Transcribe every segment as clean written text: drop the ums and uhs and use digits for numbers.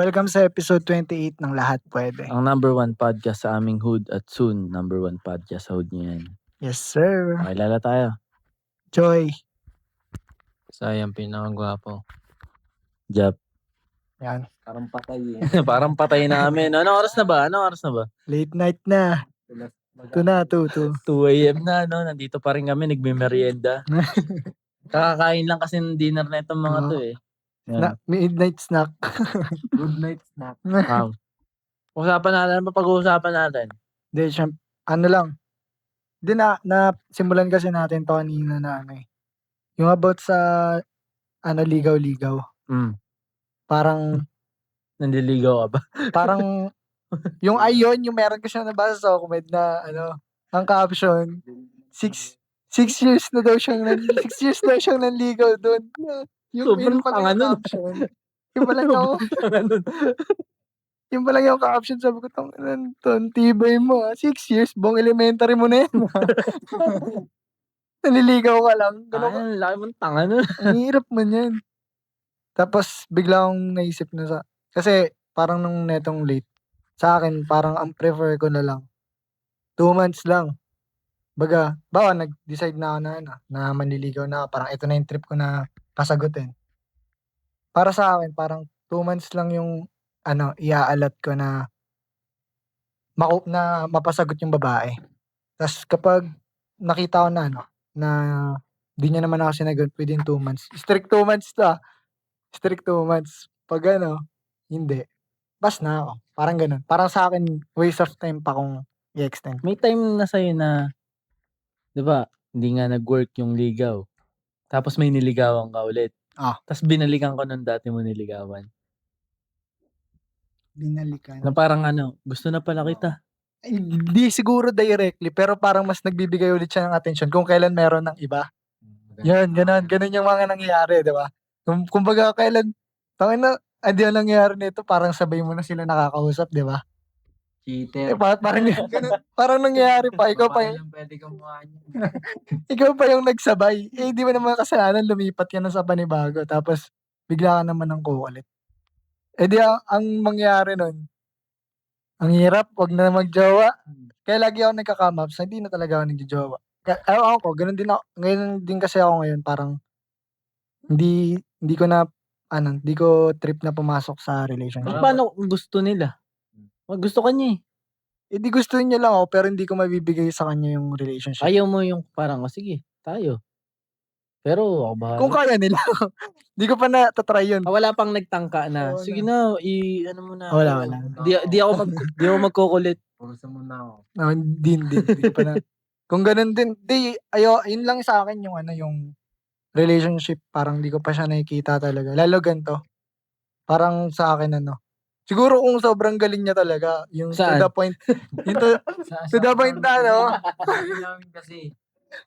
Welcome sa episode 28 ng Lahat Pwede. Ang number one podcast sa aming hood at soon number one podcast sa hood niyo yan. Yes, sir. Pakilala tayo. Joy. Sayang pinakagwapo. Jap. Yan. Parang patay eh. Parang patay namin. Anong oras na ba? Late night na. Ito na, 2. 2 a.m. na, no? Nandito pa rin kami, nagme-merienda. Kakakain lang kasi ng dinner na itong mga to eh. Midnight snack. Good night snack. Usapan natin, pag-uusapan natin. Hindi, ano lang. Hindi na simulan kasi natin to kanina na ano eh. Yung about sa ligaw-ligaw. Parang Nandiligaw ka ba? parang yung ayon, yung meron ko siya nabasa sa comment na ang caption, 6 years na daw siyang 6 years na siyang nanligaw doon. Sobrang tanga nun. Yung pala yung pala yung caption, sabi ko, ton, tibay mo 6 years, buong elementary mo na yan. Naliligaw ka lang. Ang laki mong tanga nun. Ang hirap man yan. Tapos, bigla akong naisip na kasi parang nung netong late, sa akin, parang ang prefer ko na lang, 2 months lang. Baga, nag-decide na ako na manliligaw na ako. Parang ito na yung trip ko na kasagutin. Para sa akin, parang 2 months lang yung iaalat ko na mapasagot yung babae. Tapos kapag nakita ko na di niya naman ako sinagot within 2 months. Strict 2 months to. Strict 2 months. Pag hindi. Bas na ako. Parang ganun. Parang sa akin, waste of time pa kung i-extend. May time na sa'yo na, di ba, hindi nga nag-work yung ligaw. Tapos may niligawan ka ulit. Tapos binalikan ko nung dati mo niligawan. Binalikan. Na parang gusto na pala kita. Hindi siguro directly, pero parang mas nagbibigay ulit siya ng attention kung kailan meron ng iba. Yan, ganun yung mga nangyayari, di ba? Kumbaga kailan, hindi ang nangyayari nito, parang sabay mo na sila nakakausap, di ba? Cheater. Parang nangyayari pa, ikaw pa yung nagsabay. Di ba naman kasalanan, lumipat ka na sa panibago, tapos bigla ka naman ng kukulit. Ang mangyayari nun, ang hirap, wag na magjowa. Kaya lagi ako nagka-come-ups, hindi na talaga ako nagjojowa. Ewan ko, ganun din ako. Ngayon din kasi ako ngayon, parang hindi ko trip na pumasok sa relationship. Paano kung gusto nila? Gusto ka niya eh. Di gusto niya lang ako, pero hindi ko mabibigay sa kanya yung relationship. Ayaw mo yung parang, sige, tayo. Pero ako bahala. Kung kaya nila. Di ko pa na-try yun. Wala pang nagtangka na. Oo Sige na, ano mo na. Wala. Di ako magkukulit. Purusan mo na ako. Hindi ko pa na. Kung ganun din, yun lang sa akin yung relationship, parang di ko pa siya nakikita talaga. Lalo ganito. Parang sa akin siguro kung sobrang galing niya talaga, yung Saan? to the point, to the point na Kasi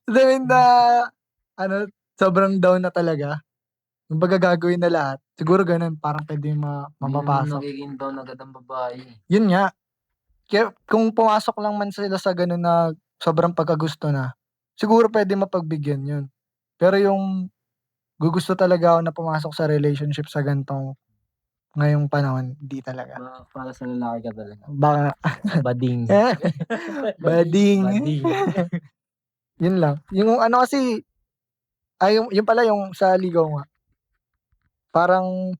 to the point na, sobrang down na talaga. Yung gagawin na lahat. Siguro ganun, parang pwede mapapasok. nagiging down agad ang babae. Yun nga. Kaya kung pumasok lang man sila sa ganun na sobrang pagkagusto na, siguro pwede mapagbigyan yun. Pero yung gusto talaga ako na pumasok sa relationship sa gantong ngayong panahon, hindi talaga. Para sa lalaki ka talaga. Baka, Bading. bading. Yun lang. Yung kasi, yung pala yung sa ligaw nga. Parang,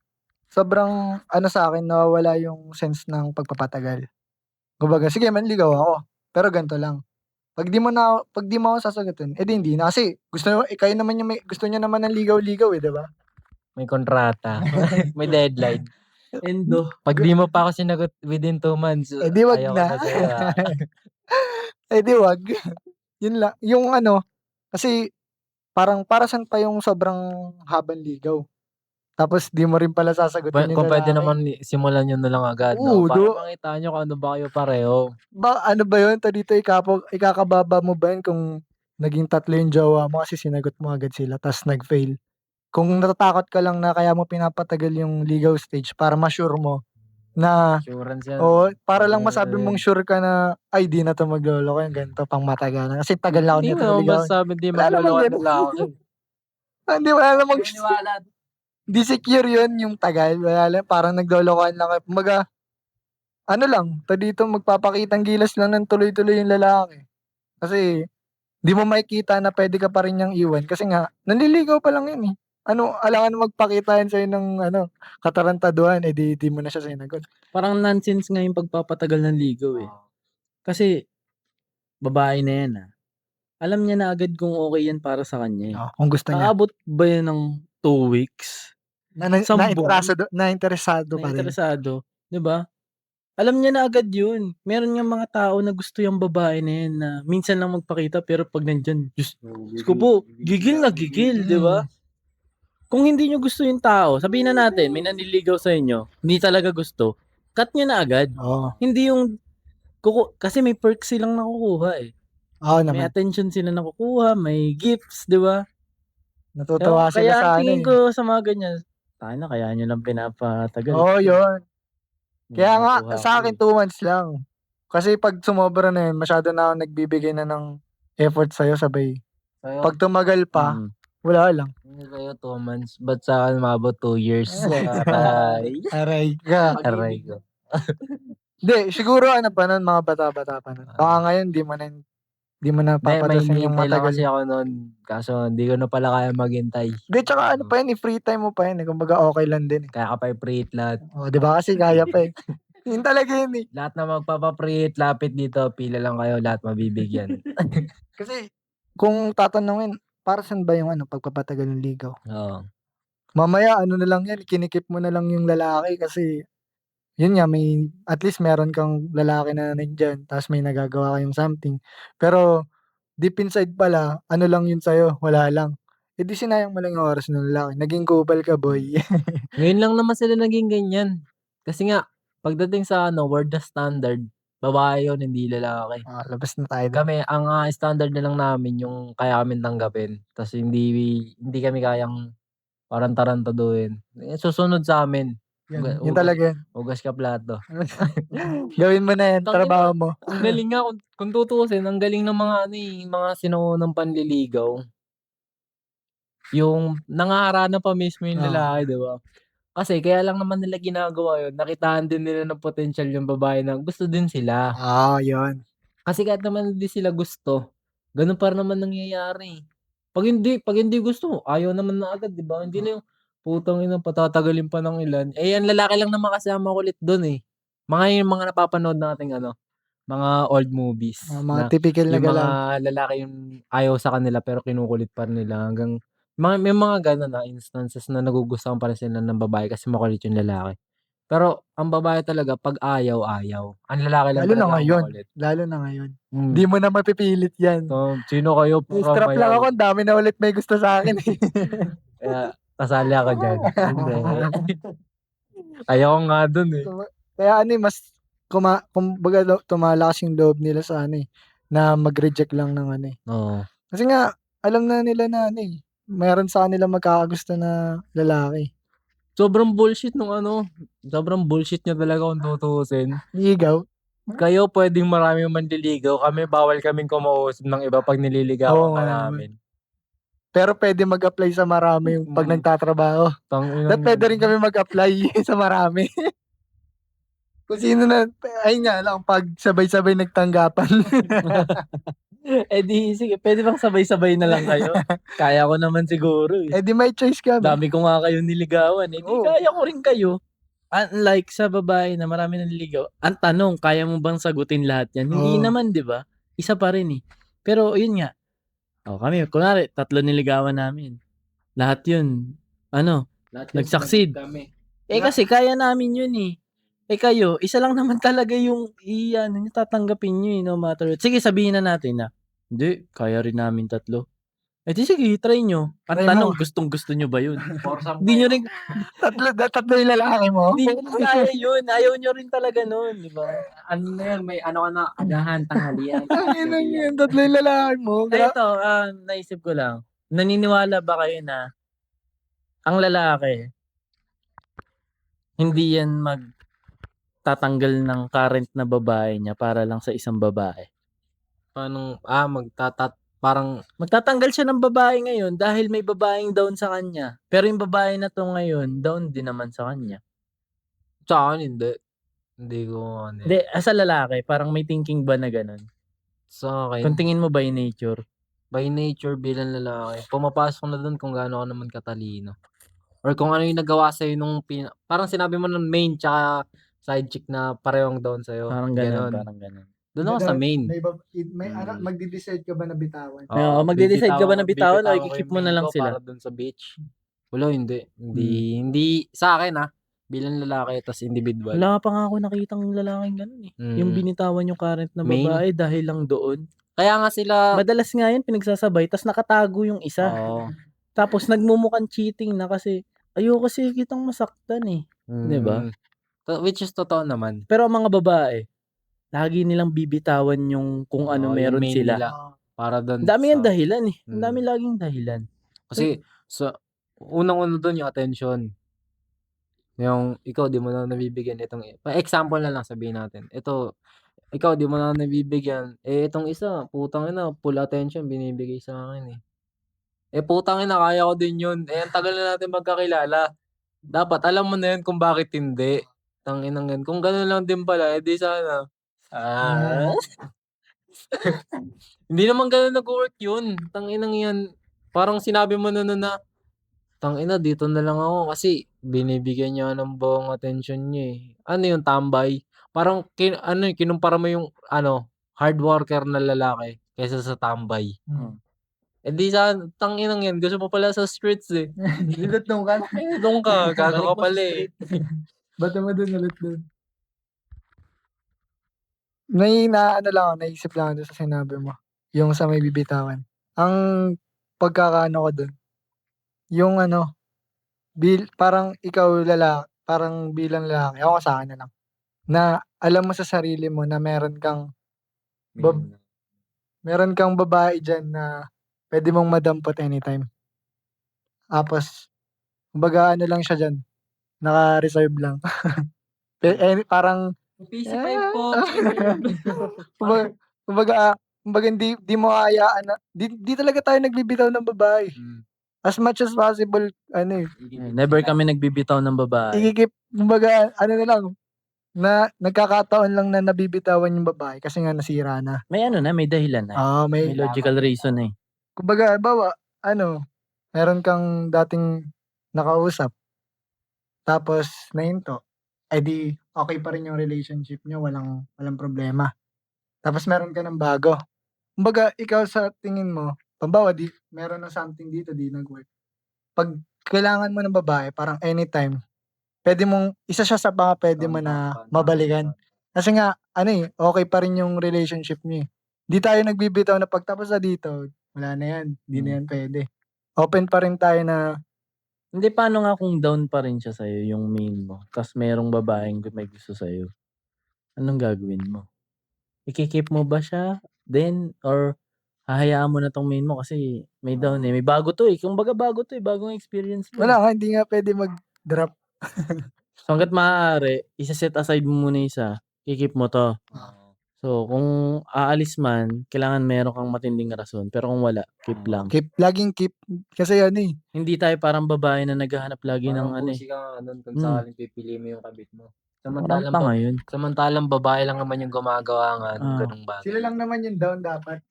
sobrang, sa akin, nawawala yung sense ng pagpapatagal. Kumbaga, sige, manligaw ako. Pero ganito lang. Pag di mo ako sasagutin, hindi na. Kasi, kayo naman gusto niya naman ng ligaw-ligaw di ba? May kontrata. May deadline. Endo. Pag di mo pa ako sinagot within 2 months, di wag ayaw na. ko sa'yo. Di wag. Yun lang. Yung kasi, parang para saan pa yung sobrang habang ligaw. Tapos di mo rin pala sasagutin yung Kung pwede lalaki. naman simulan nyo na lang agad, Oo, no? Para makita nyo kung ano ba kayo pareho. Ano ba yun? Dito ikakababa mo ba yun kung naging 3 yung jowa mo kasi sinagot mo agad sila tapos nag-fail. Kung natatakot ka lang na kaya mo pinapatagal yung ligaw stage para ma-sure mo na Assurance yan. para lang masabi mong sure ka na ay di na to magloloko yung ganito pang matagal kasi tagal na ako Hindi nito mo ligaw. masasabi di Wala namang magloloko ganun. na lalaki. Hindi wala namang Naniniwala. Di secure yun yung tagal. Wala lang, parang naglolokohan lang kayo. Kumbaga, ano lang, dito magpapakitang gilas lang ng tuloy-tuloy yung lalaki. Kasi, di mo makikita na pwede ka pa rin niyang iwan. Kasi nga, nanliligaw pa lang yun eh. Ano, alangan magpakita yan sa'yo ng katarantaduhan, di mo na siya sinagot. Parang nonsense nga yung pagpapatagal ng ligaw eh. Kasi, babae na yan alam niya na agad kung okay yan para sa kanya eh. Kung gusto niya. Aabot ba yan ng 2 weeks? Na-interesado pa rin. Interesado, 'di ba? Alam niya na agad 'yun. Meron ngang mga tao na gusto yung babae na 'yan na minsan lang magpakita pero pag nandiyan, Diyos ko po, gigil na gigil, 'di ba? Kung hindi niyo gusto yung tao, sabihin na natin may nanliligaw sa inyo, hindi talaga gusto, cut niyo na agad. Oo. Hindi yung kasi may perks silang nakukuha eh. Oo May naman. attention sila nakukuha, may gifts, 'di ba? Natutuwa sila Kaya sa ang tingin ko sa mga ganyan, na kaya nyo lang pinapatagal. Oo, yun. May Kaya nga, nakukuha sa akin 2 months lang. Kasi pag sumobra na yun, masyado na ako nagbibigay na ng effort sa'yo sabay. Sa'yo, Pag tumagal pa, wala lang. hindi sa'yo 2 months. Ba't sa akin umabot 2 years? Aray. Aray ka. Aray ko. Hindi, siguro pa nun, mga bata-bata pa nun. Baka ngayon, di mo na May papatasin yung hinihintay lang matagal. kasi ako noon. Kaso hindi ko na pala kaya maghintay. Hindi, tsaka pa yun, free time mo pa yun. Kumbaga okay lang din. Kaya ka pa i-preet lahat. Di ba kasi kaya pa eh. Yun talaga yun eh. Lahat na magpapapreet, lapit dito, pila lang kayo, lahat mabibigyan. Kasi, kung tatanungin, para saan ba yung pagpapatagal ng ligaw? Oo. Mamaya, na lang yan, kinikip mo na lang yung lalaki kasi, yun nga, at least meron kang lalaki na nandyan, tapos may nagagawa kayong something. Pero, deep inside pala, lang yun sa'yo, wala lang. Di sinayang mo lang yung oras ng lalaki. Naging kupal ka, boy. Ngayon lang naman sila naging ganyan. Kasi nga, pagdating sa word na standard, babae yun, hindi lalaki. Labas na tayo. Kami, ang standard na lang namin yung kaya kami tanggapin. Tapos hindi kami kayang parang tarantaduhin. Susunod sa amin. Yun talaga. Hugas ka plato. Gawin mo na yan, trabaho mo. Ang galing nga, kung tutuusin, ang galing ng mga mga sinuunang panliligaw. Yung nangaharana pa mismo yung lalaki, di ba? Kasi kaya lang naman nila ginagawa yun, nakitaan din nila ng potential yung babae na gusto din sila. Yun. Kasi kahit naman hindi sila gusto, ganun pa rin naman nangyayari. Pag hindi gusto, ayaw naman na agad, di ba? Hindi na yung putang ina, patatagalin pa ng ilan. Eh, yan lalaki lang naman kasi ang makulit dun eh. Yung mga napapanood nating mga old movies. Mga typical na Yung mga galaw. lalaki yung ayaw sa kanila pero kinukulit pa rin nila hanggang may mga gano'n na instances na nagugustuhan pa rin sila ng babae kasi makulit yung lalaki. Pero ang babae talaga 'pag ayaw, ayaw. Ang lalaki lang Lalo na talaga ang ngayon. makulit. Lalo na ngayon. Di mo na mapipilit yan. So, sino kayo para Strap lang mayaw? ako, ang dami na ulit may gusto sa akin eh. Kaya kasali ako diyan. Hindi. Ayoko nga dun eh. Kaya mas kumbaga tumalakas yung loob nila sa na mag-reject lang ng Oo. Kasi nga, alam na nila na meron sa kanila magkakagusto na lalaki. Sobrang bullshit sobrang bullshit niya talaga kung tutuusin. Ligaw. Kayo pwedeng maraming manliligaw, kami bawal kaming kumausap ng iba 'pag nililigawan ka namin. Pero pwede mag-apply sa marami yung 'pag nagtatrabaho. Tangina. Pwede rin kami mag-apply sa marami. Kung sino na, ayun nga lang, 'pag sabay-sabay nagtanggapan. Di sige, pwede bang sabay-sabay na lang kayo? Kaya ko naman siguro eh. Di may choice kami. Dami ko nga kayong niligawan di kaya ko rin kayo. Unlike sa babae na marami nanliligaw, ang tanong, kaya mo bang sagutin lahat yan? Hindi naman, di ba? Isa pa rin eh. Pero yun nga, kami, kunwari, 3 niligawan namin. Lahat yun, nag-succeed. Kasi kaya namin yun eh. Kayo, isa lang naman talaga yung tatanggapin nyo no matter what. Sige, sabihin na natin na, hindi, kaya rin namin 3. Di sige, try nyo. Ang tanong, gustong-gusto nyo ba yun? Hindi nyo rin, Tatlo yung lalaki mo? hindi nyo kaya yun. Ayaw nyo rin talaga nun, di ba? Ano na yun, may ka na, agahan, tanghalian. Ano yun, tatlo yung lalaki mo? Ito, naisip ko lang. Naniniwala ba kayo na ang lalaki, hindi yan magtatanggal ng current na babae niya para lang sa isang babae? Paano, parang Magtatanggal siya ng babae ngayon dahil may babaeng down sa kanya. Pero yung babae na 'to ngayon, down din naman sa kanya. sa akin hindi. Hindi ko ano, Hindi, as a lalaki, parang may thinking ba na gano'n? sa Kung akin, tingin mo by nature. by nature bilang lalaki, pumapasok na dun kung gaano ka naman katalino. Or kung ano yung nagawa sa'yo nung parang sinabi mo ng main tsaka side chick na parehong down sa'yo, Parang gano'n, gano'n. parang gano'n. Do'n ako sa main. May ano, Mm. magde-decide ka ba na bitawan? Oo, magde-decide ka ba na bitawan o bibitawan ko iki-keep yung mo na main lang ko sila? para dun sa beach. Wala, hindi sa akin, bilang lalaki tas individual. Wala pa nga ako nakitang lalaking gano'n, eh. Yung Mm. binitawan yung current na Main. babae dahil lang doon. Kaya nga sila Madalas nga yan pinagsasabay tas nakatago yung isa. oo. Tapos nagmumukhang cheating na kasi, "Ayoko kasi kitang masaktan, eh." 'Di ba? Which is totoo naman. Pero ang mga babae, lagi nilang bibitawan yung kung ano Oo, yung meron main sila. nila para Ang dun dami ngang sa dahilan, eh. Ang dami mm. laging dahilan. Kasi sa unang-una dun yung attention. Yung ikaw di mo na nabibigyan itong example na lang sabihin natin, ito, ikaw di mo na nabibigyan, itong isa putang ina full attention binibigay sa'kin, eh. Putang ina kaya ko din yun, ang tagal na natin magkakilala. Dapat alam mo na yun kung bakit hindi. Tanginang yan, kung ganon lang din pala, di sana hindi naman ganon nagwo-work yun, tanginang yan. Parang sinabi mo na na, "Tangina dito na lang ako kasi binibigyan niya ako ng buong atensyon niya, eh." Ano yun, tambay? Parang ano, kinumpara mo yung ano, hard worker na lalaki kaysa sa tambay. Di tanginang yan gusto mo pala sa streets, eh. Lilot nung ka. Dun ka, gago Balik ka mo sa pala, eh. Bato mo dun, ulit dun. Naano lang ako, naisip lang ako dun sa sinabi mo, yung sa may bibitawan. Ang pagkakaano ko dun, yung ano, parang ikaw parang bilang lalaki, ako sa akin na lang, na alam mo sa sarili mo na meron kang babae diyan na puwede mong madampot anytime. Tapos kumbaga ano lang siya diyan, naka-reserve lang. Parang PC5 po. kumbaga kumbaga, kumbaga di mo hahayaan na di talaga tayo nagbibitaw ng babae. As much as possible ano, Never kami nagbibitaw ng babae. kumbaga ano na lang, na nagkakataon lang na nabibitawan yung babae kasi nga nasira na. May ano na, may dahilan na. Oo, May logical reason na, eh. kumbaga halimbawa ano, meron kang dating nakausap, tapos nahinto, di okey pa rin yung relationship niyo, walang problema. Tapos meron ka ng bago. Kumbaga ikaw sa tingin mo, halimbawa meron ng something dito di nag-work. 'Pag kailangan mo ng babae parang anytime, isa siya sa mga puwede mo na mabalikan. Kasi nga ano, okey pa rin yung relationship niyo, eh. 'Di tayo nagbibitaw na 'pag tapos na dito, wala na 'yan, 'di na 'yan puwede. Open pa rin tayo na Hindi, paano nga kung down pa rin siya sa'yo, yung main mo, ta's merong babaeng may gusto sa'yo? Anong gagawin mo? Iki-keep mo ba siya then or hahayaan mo na 'tong main mo kasi may down, eh, may bago 'to, eh, kumbaga bago 'to, eh, bagong experience 'to, eh. wala nga, hindi nga puwede mag-drop. So, hangga't maaari ise-set aside mo muna isa, i-keep mo 'to. So, kung aalis man, kailangan meron kang matinding rason, pero kung wala, keep lang. Laging keep kasi ano, Hindi tayo parang babae na naghahanap lagi ng Parang ano, eh. pusi ka nga nun kung Hmm. sakaling pipiliin mo yung kabit mo. Parang tanga yun. Samantalang babae lang naman yung gumagawa nga ng ganung bagay. sila lang naman yung down dapat.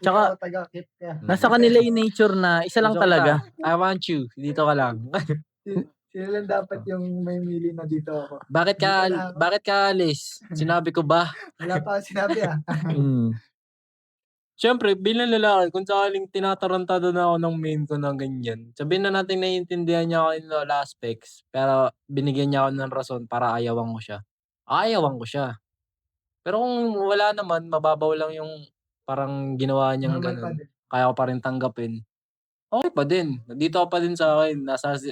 Tsaka Taga-keep ka. nasa kanila yung nature na isa lang Joke talaga. I want you, dito ka lang. Sila lang dapat yung may mili na dito ako. Bakit ka alis? Sinabi ko ba? Wala pa akong sinabi, Hmm. Siyempre bilang lalaki kung sakaling tinatarantado na ako ng main ko na ganyan, sabihin na nating naiintindihan niya ako in all aspects, pero binigyan niya ako ng rason para ayawan ko siya. Aayawan ko siya. Pero kung wala naman, mababaw lang yung parang ginawa niyang Normal pa gano'n, din. kaya ko pa rin tanggapin, okey pa din. Nandito ka pa din sa'kin,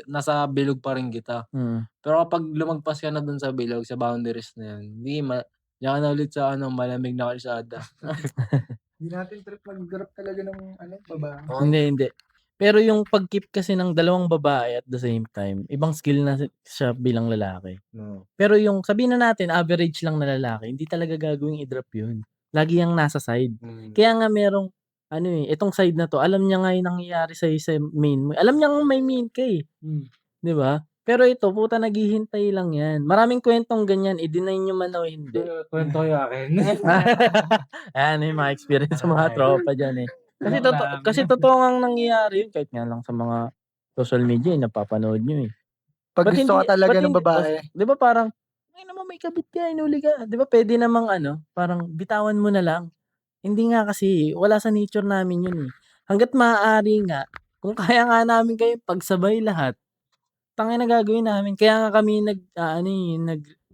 nasa bilog pa rin kita. Pero kapag lumagpas ka na dun sa bilog, sa boundaries na yun, diyan ka na ulit sa malamig na kalsada. Hindi natin trip mag-drop talaga ng babae. Hindi. Pero yung pag-keep kasi ng dalawang babae at the same time, ibang skill na siya bilang lalaki. No. Pero yung sabihin na natin average lang na lalaki, hindi talaga gagawing i-drop yun. Lagi yang nasa side. Kaya nga merong ano itong side na 'to, alam niya nga yung nangyayari sa'yo sa main mo. Alam niyang may main ka 'di ba? Pero ito, puta naghihintay lang 'yan. Maraming kwentong ganyan, i-deny niyo man o hindi. Kwento ko yung akin. Ayan yung mga experience sa mga tropa diyan Kasi Joke lang. kasi totoo ngang nangyayari yun kahit nga lang sa mga social media napapanood niyo Pag Ba't gusto ka talaga ba't ng babae. 'di ba parang, "Ay naman may kabit ka, hinuli ka." 'Di ba puwede namang parang bitawan mo na lang. Hindi nga kasi, wala sa nature namin yun Hangga't maaari nga, kung kaya nga namin kayong pagsabay lahat, tangina gagawin namin. Kaya nga kami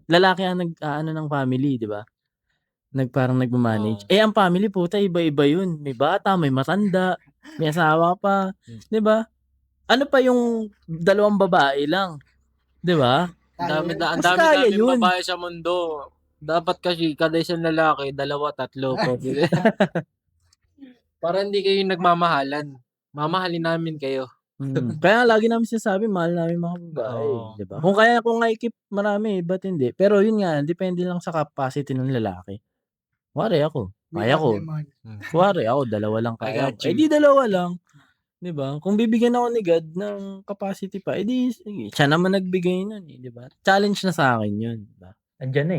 lalaki ang nag-aano ng family, 'di ba? Parang nagma-manage. Oo. Ang family puta iba-iba yun. May bata, may matanda, may asawa pa, 'di ba? Ano pa yung 2 babae lang, 'di ba? Ang Mas dami kaya naming yun. babae sa mundo. Dapat kasi kada isang lalaki, 2, 3 pwede. Para hindi kayo nagmamahalan. Mamahalin namin kayo. Kaya nga lagi namin sinasabi mahal namin mga babae, Oo. 'di ba? Kung kaya ko nga i-keep marami, ba't hindi? Pero yun nga, depende lang sa capacity ng lalaki. Kunwari ako, kaya ko. Kunwari ako, 2 lang I kaya ko. got you. Di 2 lang, 'di ba? Kung bibigyan ako ni God ng capacity pa, di sige, siya naman nagbigay nun 'di ba? Challenge na sa akin yun, 'di ba? Andiyan na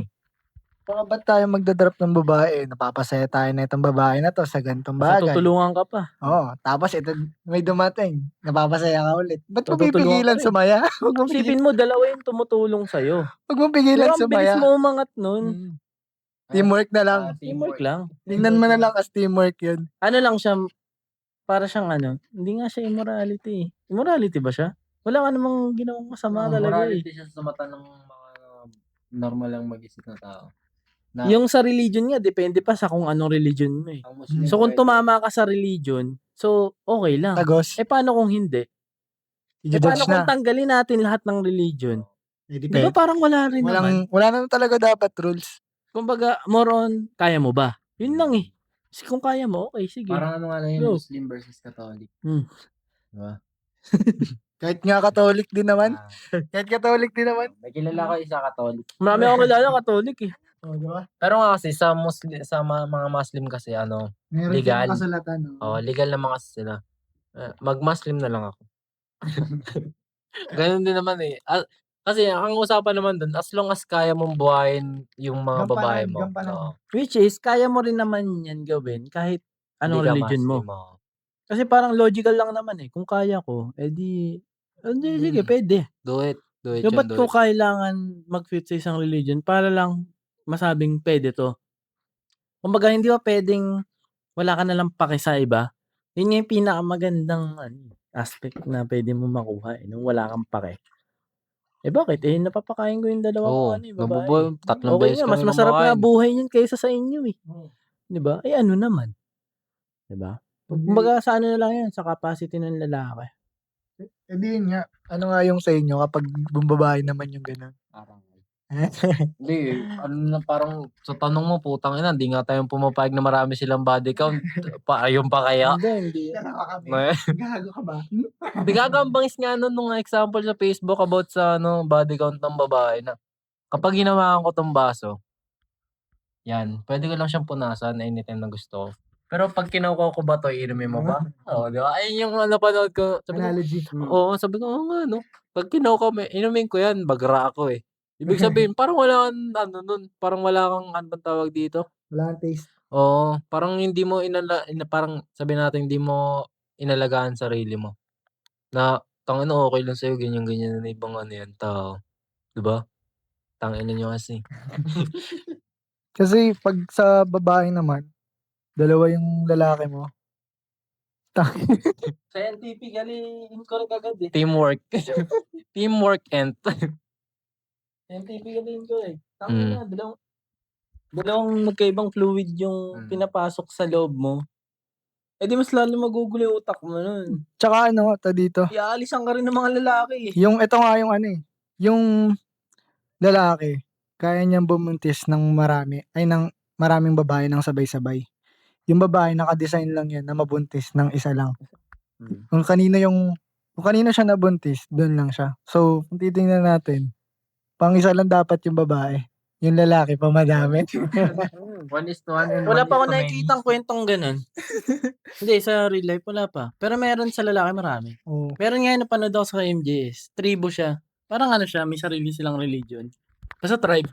Baka ba't tayo magda-drop ng babae? Napapasaya tayo na itong babae na 'to sa ganitong Basta bagay. tutulungan ka pa. Oo, tapos ito may dumating, napapasaya ka ulit. Ba't mo Tutulungan ka pipigilan rin. sumaya? Huwag mo Isipin mo 2 yung tumutulong sa'yo. Huwag mo 'Di pigilan ba ang bilis sumaya. mo umangat nun? Teamwork na lang. Teamwork lang. Tingnan mo na lang as teamwork yun. Ano lang siya, para siyang hindi nga siya immorality. Immorality ba siya? Wala ka namang ginawang masama talaga Morality siya sa mata ng mga normal lang mag-isip na tao. Yung sa religion nga, depende pa sa kung anong religion mo Ang Muslim So kung pwede. tumama ka sa religion, so okay lang. Tagos. Paano kung hindi? I-judge Paano kung na. tanggalin natin lahat ng religion? Eh, Di ba parang wala rin naman? wala na talaga dapat rules. Kumbaga, more on, kaya mo ba? Yun lang Kasi kung kaya mo, okay, sige. Parang ano nga lang Go. yung Muslim versus Catholic. Diba? Kahit nga Catholic din naman. Kahit Catholic din naman. May kilala ko isa Catholic. Marami akong kilala, Catholic Oh, di ba? Pero nga kasi sa Muslim, sa mga Muslim kasi Meron Legal. silang kasulatan. legal naman kasi sila. Mag-Muslim na lang ako. Ganun din naman kasi ang usapan naman dun, as long as kaya mong buhayin yung mga babae mo. Oo. Which is, kaya mo rin naman yan gawin kahit anong Hindi ka religion mo. Muslim, oo. Kasi parang logical lang naman Kung kaya ko, sige, pwede. Do it. Do it So, yun, ba't do ko it. kailangan mag-fit sa isang religion para lang masabing pwede to? Kumbaga, hindi ba pwedeng wala ka nalang pake sa iba? Yun nga yung pinakamagandang aspect na pwede mo makuha nung wala kang pake. Bakit? Napapakain ko yung 2 Oo. kong babae. Tatlong Okay beses nga, mas kami masarap nga kumakain. buhay niyan kaysa sa inyo 'Di ba? Ano naman, 'di ba? Kumbaga sa ano na lang 'yan, sa capacity ng lalaki. Eh di yun nga. Ano nga yung sa inyo kapag bumbabae naman yung gano'n? Parang hindi, parang sa tanong mo, putang ina, hindi nga tayo pumapayag na marami silang body count. Ayun pa kaya? Hindi. Gago ka ba? Nagagambangis nga nung example sa Facebook about sa body count ng babae na kapag hinawakan ko tong baso, yan, pwede ko lang siyang punasan anytime na gusto ko. Pero pag kinukuha ko ba 'to, iinumin mo ba? Oo, di ba? Ayun yung napanood ko. Sabi ko, Analogy. sabi ko, oo nga 'no. Pag kinukuha mo, inumin ko yan, bagra ako Ibig sabihin parang wala kang nun, parang wala kang ano bang tawag dito? Wala kang taste. Oo, parang hindi mo parang sabihin natin hindi mo inalagaan sarili mo. Na tangina okey lang sa'yo ganyan-ganyan na ibang tao, 'di ba? Tangina niyo kasi. Kasi 'pag sa babae naman, 2 yung lalaki mo. Scientifically incorrect agad Teamwork. Teamwork and Scientifically incorrect. Tangina, dalawang magkaibang fluid yung pinapasok sa loob mo. Di mas lalo magugulo yung utak mo nun. Tsaka dito. Iaalisan ka rin ng mga lalaki Yung ito nga yung yung lalaki, kaya niyang bumuntis ng maraming babae ng sabay-sabay. Yung babae naka-design lang yan na mabuntis ng isa lang. Kung kanino siya nabuntis, dun lang siya. So, kung titingnan natin, pang isa lang dapat yung babae. yung lalaki pa madami. 1:1 and Wala pa ako 1:many. nakikitang kwentong ganun. Hindi, sa real life wala pa. Pero meron sa lalaki marami. Oo. Meron nga yung napanood ako sa MJS. Tribo siya. Parang ano siya, may sarili silang religion. Basta tribe.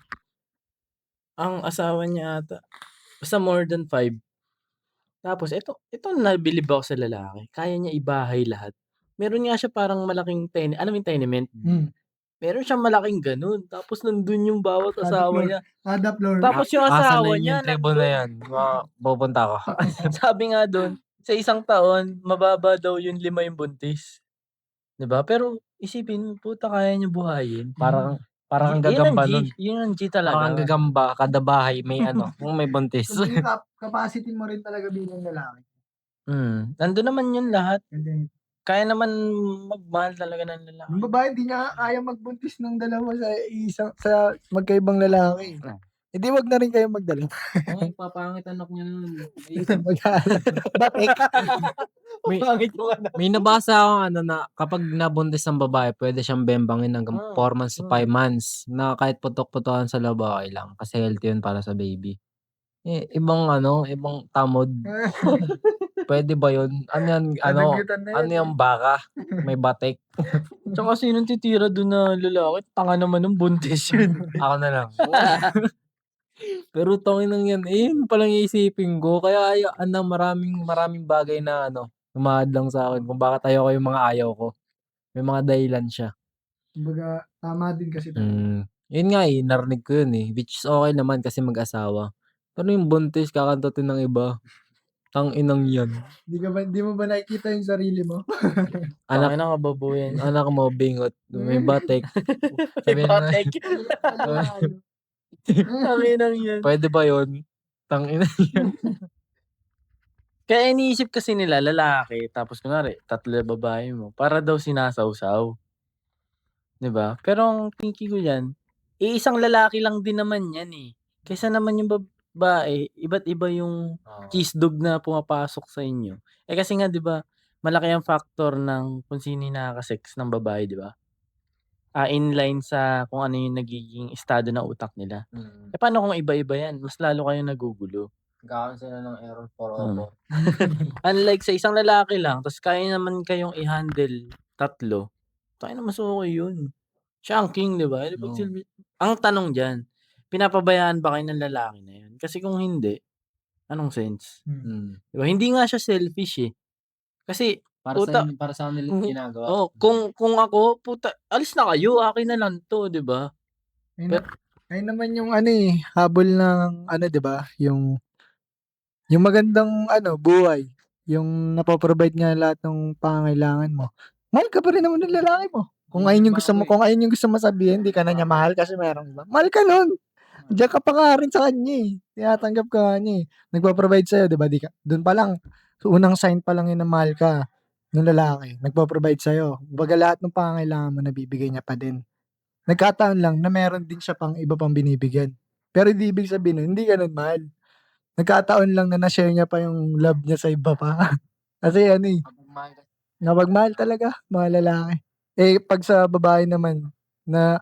Ang asawa niya ata, basta more than 5. Tapos ito nabilib ako sa lalaki. Kaya niya ibahay lahat. Meron nga siya parang malaking alam mo yung tenement? Meron siyang malaking ganun. Tapos nandun yung bawat asawa niya. Kada floor. Tapos yung Asa asawa line niya yung tribo na yan. Pupunta ako. sabi nga doon, sa isang taon, mababa daw yung 5 yung buntis. 'Di ba? Pero isipin mo, puta kaya niya buhayin. Parang ang Yun ang gagamba G, nun. yun ang G Parang ang talaga. gagamba, kada bahay may may buntis. So, yung capacity mo rin talaga bilang lalaki. Nandun naman yun lahat. Kaya naman magmahal talaga ng lalaki. Yung babae, di niya kaya magbuntis ng dalawa sa magkaibang lalaki. Hindi, wag na rin kayo magdala. Ay, papangit anak niya nun. Batik. Pangit yung anak. May nabasa akong na kapag nabuntis ang babae, pwede siyang bembangin hanggang 4 months to 5 months na kahit putok-putokan sa loob okay lang kasi healthy yun para sa baby. Ibang tamod. Pwede ba yun? Ano yan? Ano yung baka? May batik? Tsaka sinong titira doon na lalaki? Tanga naman ng buntis yun. Ako na lang. Pero tanginang yan, yun palang iisipin ko. Kaya maraming bagay na humahadlang sa akin kung bakit ayoko yung mga ayaw ko. May mga dahilan siya. Kumbaga, tama din kasi Yun nga narinig ko yun which is okay naman kasi mag-asawa. Pero yung buntis, kakantutin ng iba. Tanginang yan. Di mo ba nakikita yung sarili mo? Tangina na kababuyan. Anak mo, bingot. May batik. May batik. Tanginang yan. Pwede ba yun? Tangina yan. Kaya iniisip kasi nila lalaki, tapos kunwari 3 babae mo, para daw sinasawsaw. 'Di ba? Pero ang thinking ko diyan, isang lalaki lang din naman 'yan Kaysa naman yung babae, iba't iba yung cheese dog na pumapasok sa inyo. Kasi nga 'di ba, malaki ang factor ng kung sino yung nakaka-sex ng babae, 'di ba? Inline sa kung ano yung nagiging estado ng utak nila. Paano kung iba-iba 'yan? Mas lalo kayong nagugulo. Nagkakaroon sila ng error for all. Unlike sa isang lalaki lang, tapos kaya naman kayong i-handle 3, tangina mas okay yun. Siya ang king, 'di ba? Ang tanong diyan, pinapabayaan ba kayo ng lalaki na yun? Kasi kung hindi, anong sense? 'Di ba? Hindi nga siya selfish Kasi Para sa nila ginagawa. kung ako, puta, alis na kayo, akin na lang 'to, 'di ba? Ayun naman yung habol ng 'di ba? Yung magandang buhay, yung napo-provide nga lahat ng pangangailangan mo. Mahal ka pa rin naman ng lalaki mo. Kung ayun yung gusto mo sabihin, hindi ka na niya mahal kasi merong iba. Mahal ka nun. Diyan ka pa nga rin sa kanya Tinatanggap ka nga niya Nagpo-provide sa'yo, 'di ba? Doon pa lang, unang sign pa lang yun na mahal ka ng lalaki. Nagpo-provide sa'yo. Kumbaga lahat ng pangangailangan mo nabibigay niya pa din. Nagkataon lang na meron din siya iba pang binibigyan. Pero hindi ibig sabihin nun, hindi ka nun mahal. Nagkataon lang na na-share niya pa yung love niya sa iba pa. Kasi napagmahal talaga, mga lalaki. Pag sa babae naman, na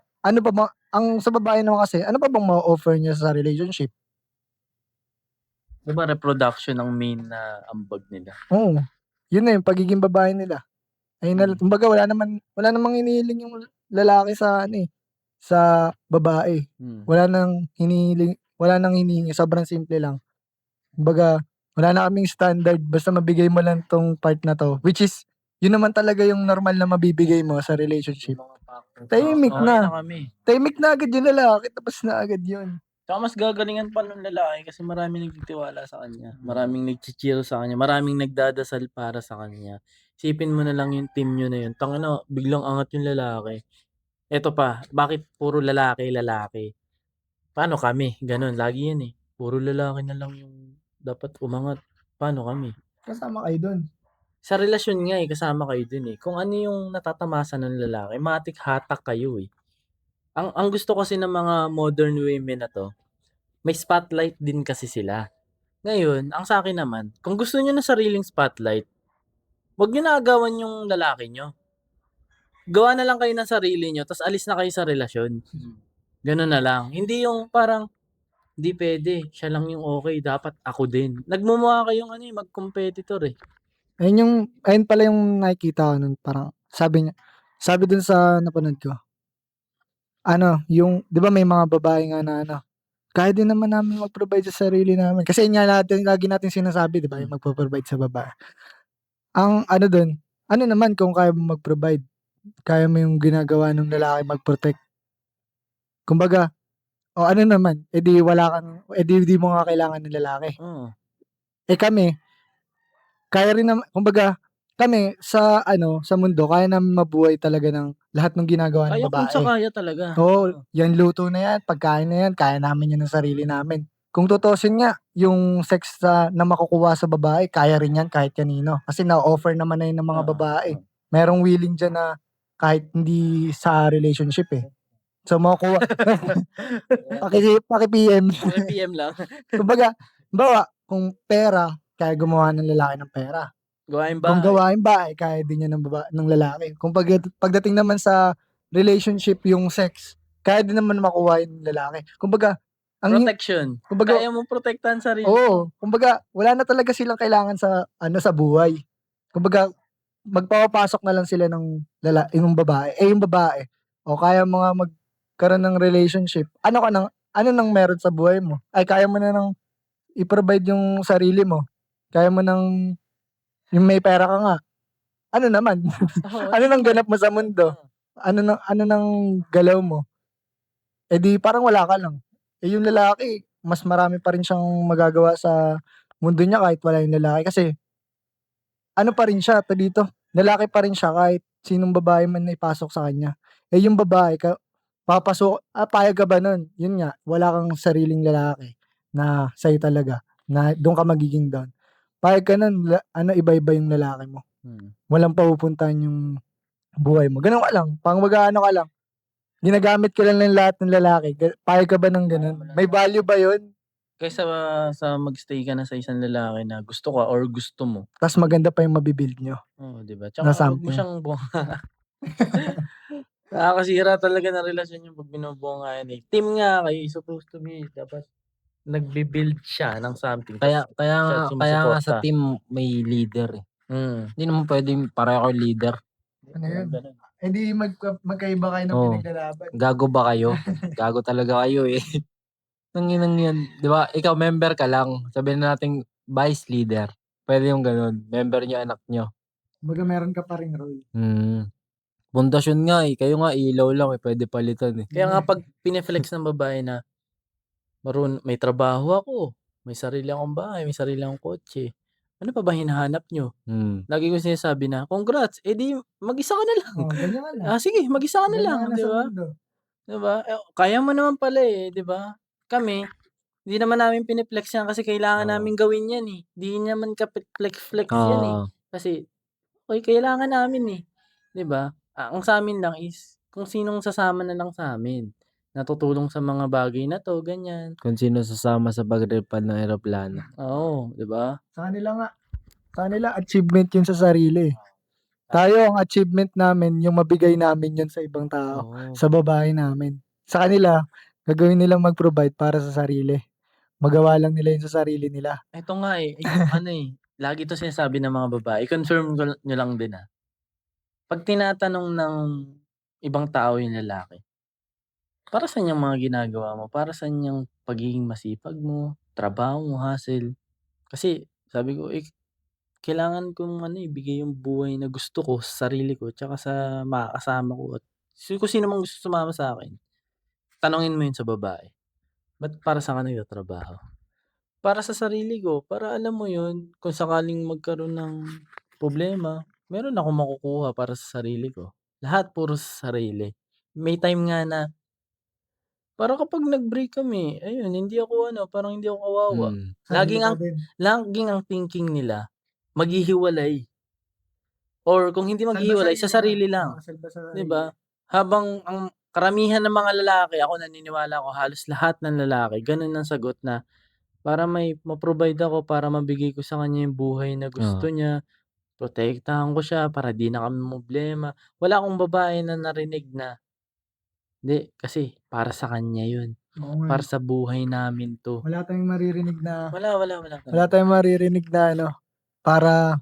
ang sa babae naman kasi, ano pa bang ma-offer niya sa relationship? 'Di ba reproduction ang main na ambag nila? Oo. Yun na yung pagiging babae nila. Ayun na, kumbaga wala namang hinihiling yung lalaki sa babae. Wala nang hinihingi, sobrang simple lang. Kumbaga, wala na kaming standard, basta mabigay mo lang 'tong part na 'to, which is, yun naman talaga yung normal na mabibigay mo sa relationship. Tahimik Okay na. na kami. Tahimik na agad yung lalaki, tapos na agad yun. Tsaka mas gagalingan pa nung lalaki kasi maraming nagtitiwala sa kanya. Maraming nagchi-cheer sa kanya. Maraming nagdadasal para sa kanya. Isipin mo na lang yung team nyo na yun. Tangina, biglang angat yung lalaki. Eto pa, bakit puro lalaki? Paano kami? Ganun, lagi yan Puro lalaki na lang yung dapat umangat. Paano kami? Kasama kayo dun. Sa relasyon nga kasama kayo dun Kung ano yung natatamasa ng lalaki, matik hatak kayo Ang gusto kasi ng mga modern women na 'to, may spotlight din kasi sila. Ngayon, ang sa'kin naman, kung gusto niyo ng sariling spotlight, 'wag niyo na agawan yung lalaki niyo. Gawa na lang kayo ng sarili niyo ta's alis na kayo sa relasyon. Gano'n na lang. Hindi yung parang, "Hindi puwede, siya lang yung okey, dapat ako din." Nagmumukha kayong ano, eh, mag-competitor, eh. Ayun pala yung nakikita ko nun, parang sabi dun sa napanood ko, ano, yung 'di ba may mga babae nga na ano, kaya din naman namin mag-provide sa sarili namin. Kasi yun nga lagi nating sinasabi 'di ba, Hmm, yung magpo-provide sa babae. Ang ano dun, ano naman kung kaya mo mag-provide, kaya mo yung ginagawa nung lalaki mag-protect. Kumbaga, o ano naman, eh, di mo nga kailangan ng lalaki. oo. Eh, kami, kaya rin kumbaga kami sa ano, sa mundo kaya namin mabuhay talaga ng lahat ng ginagawa ng Kaya kung sa babae. kaya talaga, Oo, oo. 'yan luto na 'yan, pagkain na 'yan, kaya namin 'yan ng sarili namin. Kung tutuusin nga, yung sex na makukuha sa babae kaya rin 'yan kahit kanino, kasi na-o-offer naman na 'yun ng mga Oo, babae. oo. Merong willing diyan na kahit hindi sa relationship, eh. So makukuha paki-PM. Paki-PM lang. Kumbaga, halimbawa kung pera, kaya gumawa ng lalaki ng pera. Gawaing Kung bahay. gawaing bahay, kaya din 'yan ng lalaki. Kung pagdating naman sa relationship, yung sex, kaya din naman makuha 'yun ng lalaki. Kumbaga ang hi Protection. kumbaga Kaya mong protektahan sarili mo. oo, kumbaga wala na talaga silang kailangan sa ano, sa buhay. Kumbaga magpapapasok na lang sila yung babae, eh, yung babae, o kaya mo nga magkaroon ng relationship, ano nang meron sa buhay mo? Ay, kaya mo na ng i-provide yung sarili mo, kaya mo ng yung may pera ka nga, ano naman? Oo, Ano 'di ng ba? ganap mo sa mundo? Oo. Ano ng galaw mo? Eh, di parang wala ka lang. Eh, yung lalaki mas marami pa rin siyang magagawa sa mundo niya kahit wala yung lalaki, kasi ano pa rin siya, dito, lalaki pa rin siya kahit sinong babae man na ipasok sa kanya. Eh, yung babae payag ka ba nun? Yun nga, wala kang sariling lalaki na sa'yo talaga, na dun ka magiging down. Payag ka nun, ano, iba-iba yung lalaki mo. Mm. Walang pupupuntahan yung buhay mo. Gano'n ka lang, pang mag-aano ka lang, ginagamit ka lang ng lahat ng lalaki. Payag ka ba ng gano'n? May value ba yun? Kaysa sa mag-stay ka na sa isang lalaki na gusto ka or gusto mo. Tas maganda pa yung mabi-build niyo Oo, 'di ba? na Tsaka 'wag mo something. siyang nakakasira talaga ng relasyon yung 'pag binubungayan, eh. Team nga kayo, supposed to be dapat nagbi-build siya ng something Kaya ta's kaya siya nga kaya nga sa sumusuporta. team may leader, eh. Mm. Hindi naman puwedeng pareho kayong leader. Ano yun? Walang gano'n. Eh, di magkaiba kayo ng Oo, pinaglalaban. gago ba kayo? Gago talaga kayo, eh. Tanginang 'yan, 'di ba ikaw member ka lang, sabihin na nating vice leader, puwede yung gano'n, member niyo anak niyo. Kumbaga meron ka pa ring role. Pundasyon nga, eh, kayo nga ilaw lang, eh, puwede palitan, eh. Kaya nga 'pag pine-flex ng babae na may trabaho ako, may sarili akong bahay, may sarili akong kotse, ano pa ba hinahanap niyo? Hmm, Lagi kong sinasabi na, "Congrats, eh, di mag-isa ka na lang." Oo, ganyan ka na. Sige, mag-isa ka na Ganyan lang, ka na 'di sa ba? mundo. 'Di ba? Kaya mo naman pala, eh, 'di ba? Kami, hindi naman namin pine-flex 'yan kasi kailangan oo. naming gawin 'yan, eh. 'Di naman flex-flex 'yan, eh. Oo, Kasi, okey kailangan namin, eh, 'di ba? Ang sa'min lang is kung sinong sasama na lang sa'min, na tutulong sa mga bagay na 'to, ganyan. kung sino sasama sa paglipad ng eroplano. Oo, 'di ba? Sa kanila achievement yun sa sarili, eh. Tayo ang achievement namin yung mabigay namin yun sa ibang tao, Oo. sa babae namin. Sa kanila, gagawin nilang mag-provide para sa sarili. Magawa lang nila yun sa sarili nila. Eto nga, eh, yung ano, eh, lagi 'to sinasabi ng mga babae, i-confirm niyo lang din, 'pag tinatanong ng ibang tao yung lalaki, para saan yung mga ginagawa mo? Para saan yung pagiging masipag mo, trabaho mo, hustle? Kasi sabi ko, kailangan kong ano, ibigay yung buhay na gusto ko sa sarili ko tsaka sa makakasama ko at kung sino mang gusto sumama sa'kin, tanungin mo yun sa babae, "Ba't para saan ka nagtatrabaho?" Para sa sarili ko, para alam mo yun, kung sakaling magkaroon ng problema, meron akong makukuha para sa sarili ko. Lahat puro sa sarili. May time nga na para kapag nag-break kami, ayun hindi ako ano, parang hindi ako kawawa. Sarili Laging ka ang din. laging ang thinking nila, maghihiwalay or kung hindi Salba maghihiwalay sa sarili lang. sarili lang, Oo, salba sa 'di sarili. ba? Habang ang karamihan ng mga lalaki, ako naniniwala ako halos lahat ng lalaki gano'n ang sagot na para may ma-provide ako, para mabigay ko sa kanya yung buhay na Oo, gusto niya, protektahan ko siya para 'di na kami mamroblema. Wala akong babae na narinig na Hindi, kasi para sa kanya yun. Oo nga. Para sa buhay namin 'to. Wala tayong maririnig na Wala wala talaga. tayong maririnig na para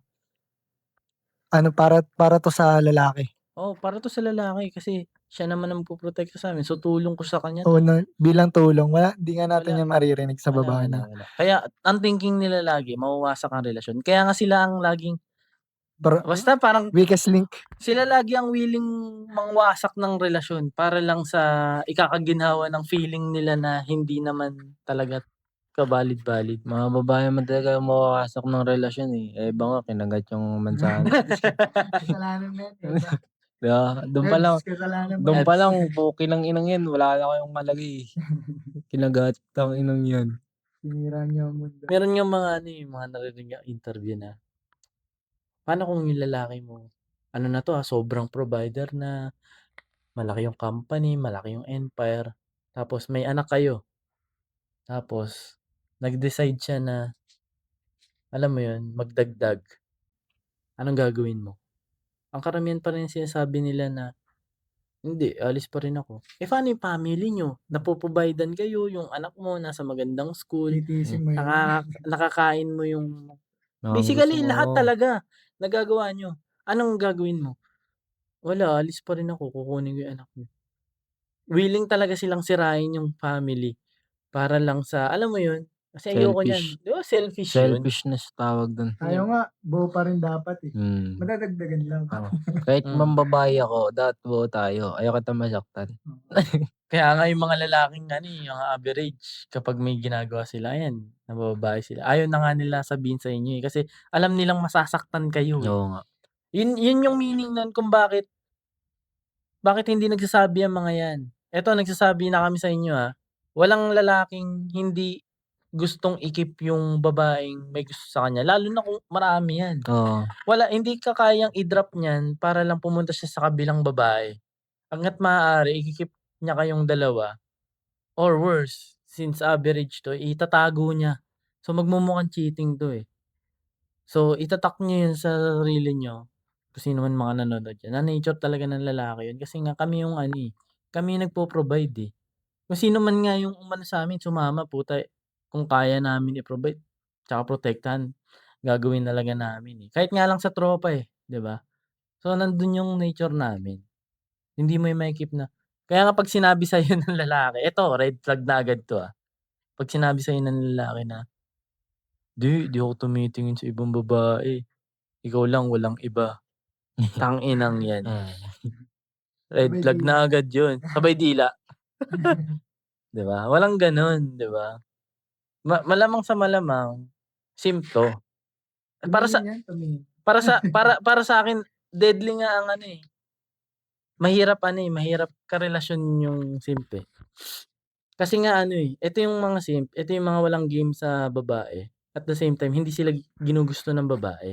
para 'to sa lalaki. Oo, para 'to sa lalaki kasi siya naman ang magpoprotekta sa'min. So, tulong ko sa kanya Oo 'to. na bilang tulong hindi nga natin Wala. 'yan maririnig sa babae na Wala. Kaya ang thinking nila lagi mawawasak ang relasyon. Kaya nga sila ang laging basta parang weakest link. sila lagi ang willing mangwasak ng relasyon para lang sa ikakaginhawa ng feeling nila na hindi naman talaga kabalid-balid. Mga babae naman talaga yung mawawasak ng relasyon, eh. Eh, iba nga kinagat yung mansanas. Kasalanan mo 'yan, Eva. 'Di ba? Kasalanan mo Dun 'yan. pa lang puki ng inang 'yan, wala na kayong malagay. Kinagat ang inang 'yan. Sinira niyo ang mundo. Meron ngang mga mga naririnig ngang interview na, paano kung yung lalaki mo, sobrang provider na, malaki yung company, malaki yung empire, tapos may anak kayo. Tapos nag-decide siya na, alam mo yun, magdagdag. Anong gagawin mo? Ang karamihan pa rin sinasabi nila na, "Hindi, alis pa rin ako." Eh, paano yung family niyo? Napo-provide-an kayo, yung anak mo nasa magandang school, Titiisin mo 'yan. nakakain mo yung Mga gusto basically mo. lahat talaga nagagawa niyo. Anong gagawin mo? Wala, alis pa rin ako, kukunin ko yung anak niyo. Willing talaga silang sirain yung family para lang sa alam mo yun? Kasi ayoko niyan. Selfish. 'Di ba selfish yun? Selfishness tawag dun. Tayo nga, buo pa rin dapat, eh. Madadagdagan lang. Oo. Kahit mambabae ako, dapat buo tayo. Ayaw kitang masaktan. Kaya nga yung mga lalaking yung average kapag may ginagawa sila, ayan, nabababae sila. Ayaw na nga nila sabihin sa inyo, eh, kasi alam nilang masasaktan kayo, eh. Oo nga. Yun yung meaning nun kung bakit hindi nagsasabi ang mga 'yan. Eto nagsasabi na kami sa inyo, walang lalaking hindi gustong i-keep yung babaeng may gusto sa kanya, lalo na kung marami 'yan. Oo. Hindi ka kayang i-drop niyan para lang pumunta siya sa kabilang babae. Hangga't maaari i-ke-keep niya kayong dalawa or worse, since average 'to, itatago niya. So, magmumukhang cheating 'to, eh. So, itatak niyo 'yun sa sarili niyo, kung sino man mga nanonood diyan, na nature talaga ng lalaki 'yun kasi nga kami yung kami yung nagpo-provide, eh. Kung sino man nga yung umano sa'min sumama puta, kung kaya namin i-provide tsaka protektahan, gagawin talaga namin, eh. Kahit nga lang sa tropa, 'di ba? So, nandun yung nature namin. Hindi mo yung mai-keep na kaya nga 'pag sinabi sa'yo ng lalaki eto red flag na agad 'to, 'pag sinabi sa'yo ng lalaki na, "Di ako tumitingin sa ibang babae, ikaw lang walang iba." Tang-inang 'yan. Red flag na agad 'yun, sabay dila. 'Di ba? Walang gano'n, 'di ba? Malamang sa malamang, simp 'to. Para sa Tumingin. para sa'kin deadly nga ang mahirap karelasyon yung simp, eh. Kasi nga ito yung mga simp, ito yung mga walang game sa babae, at the same time hindi sila ginugusto ng babae.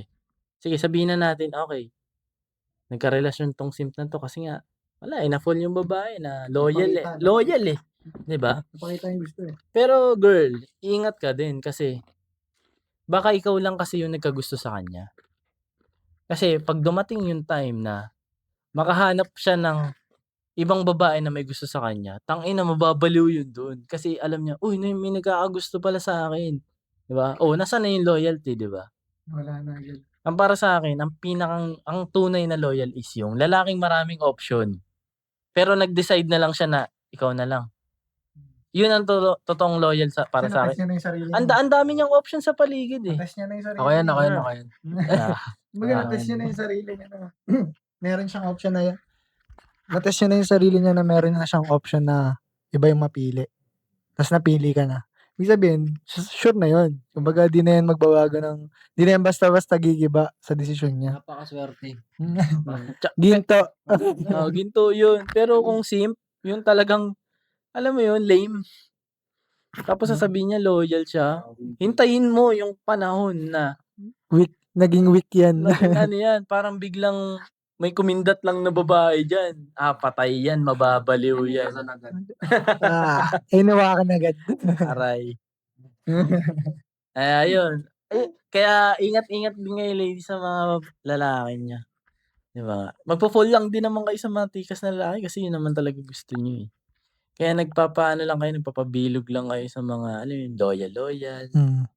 Sige sabihin na natin, okey, nagkarelasyon 'tong simp na 'to kasi nga wala, na-fall yung babae na loyal, 'di ba? Napakita yung gusto, eh. Pero girl, ingat ka din kasi baka ikaw lang kasi yung nagkagusto sa kanya. Kasi 'pag dumating yung time na makahanap siya ng ibang babae na may gusto sa kanya, tangina mababaliw yun dun. Kasi alam niya, "Uy, may nagkakagusto pala sa'kin." 'Di ba? Oh, nasaan na yung loyalty, 'di ba? Wala na agad. Ang para sa'kin ang tunay na loyal is yung lalaking maraming option, pero nag-decide na lang siya na, "Ikaw na lang." Yun ang totoong loyal para Kasi sa'kin. na-test niya na yung sarili niya. Ang dami niyang option sa paligid, eh. Na-test niya na yung sarili Ako yan, niya. ako yan, ako yan. Kumbaga na-test niya na yung sarili niya na meron siyang option na na-test niya na yung sarili niya na meron na siyang option na iba yung mapili. Tas napili ka na. Ibig sabihin, sure na yun. Kumbaga di na yan di na yan basta-basta gigiba sa desisyon niya. Napakaswerte. Ginto. Ginto yun. Pero kung simp, yung talagang, alam mo yun, lame. Tapos sasabihin niya loyal siya. Hintayin mo yung panahon na Naging weak yan. yan, parang biglang may kumindat lang na babae diyan. Patay yan, mababaliw yan. Hinawakan agad. Aray. Ayun. Kaya ingat-ingat din kayo ladies sa mga lalaki niyo. 'Di ba? Magfo-fall lang din naman kayo sa mga tikas na lalaki kasi yun naman talaga gusto niyo, eh. Kaya nagpapaano lang kayo, nagpapabilog lang kayo sa mga alam mo yun, loyal, Mm.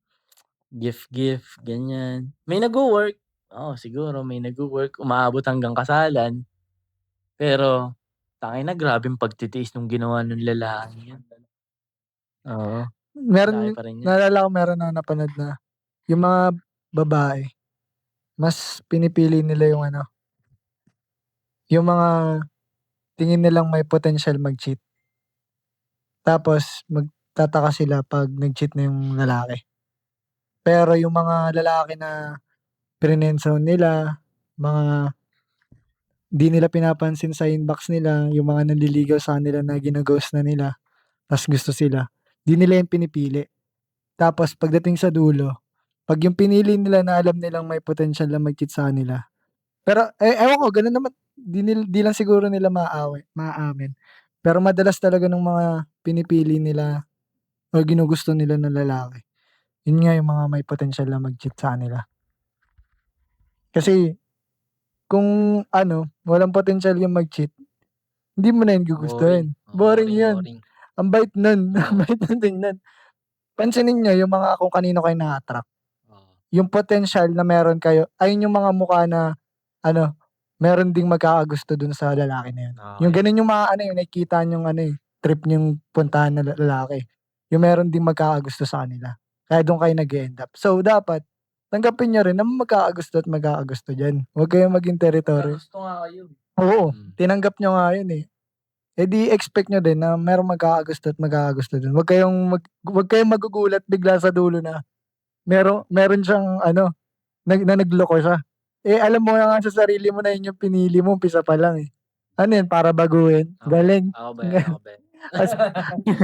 gift, ganyan. May nagwo-work, oo siguro may nagwo-work, umaabot hanggang kasalan. Pero tangina grabeng pagtitiis nung ginawa nung lalaking yun. Oo, laki Meron pa rin yun. naalala ko meron akong napanood na yung mga babae, mas pinipili nila yung ano, yung mga tingin nilang may potential mag-cheat. Tapos magtataka sila 'pag nag-cheat na yung lalaki. Pero yung mga lalaki na frine-friendzone nila, mga 'di nila pinapansin sa inbox nila, yung mga nanliligaw sa kanila na gino-ghost na nila, ta's gusto sila, 'di nila yan pinipili. Tapos pagdating sa dulo, 'pag yung pinili nila na alam nilang may potential na mag-cheat sa kanila, pero ewan ko gano'n naman, 'di lang siguro nila maaamin. Pero madalas talaga nung mga pinipili nila o ginugusto nila na lalaki, yun nga yung mga may potential na mag-cheat sa kanila. Kasi kung ano, walang potential yung mag-cheat, hindi mo na yun Boring. gugustuhin. Oo, Boring yun. boring. Ang bait nun, ang Oo. bait nun tingnan. Pansinin niyo yung mga kung kanino kayo na-a-attract. Oo. Yung potential na meron kayo, ayun yung mga mukha na ano, meron ding magkakagusto dun sa lalaki na yun. Yung Okey. ganun yung mga ano, yung nakikita niyong ano, trip niyong puntahan na lalaki. Yung meron ding magkakagusto sa kanila. Kaya dun kayo nag-e-end up. So, dapat tanggapin niyo rin na magkakagusto at magkakagusto diyan. Huwag kayong maging territory. Gusto nga kayo. Oo, Mm. tinanggap niyo nga yun, eh. Eh, di expect niyo din na merong magkakagusto at magkakagusto dun. Huwag kayong magugulat bigla sa dulo na meron siyang ano, na nagloko siya. Eh, alam mo na nga sa sarili mo na yun yung pinili mo umpisa pa lang, eh. Ano yun, para baguhin? Galing. Ako ba yan, ako ba yan. As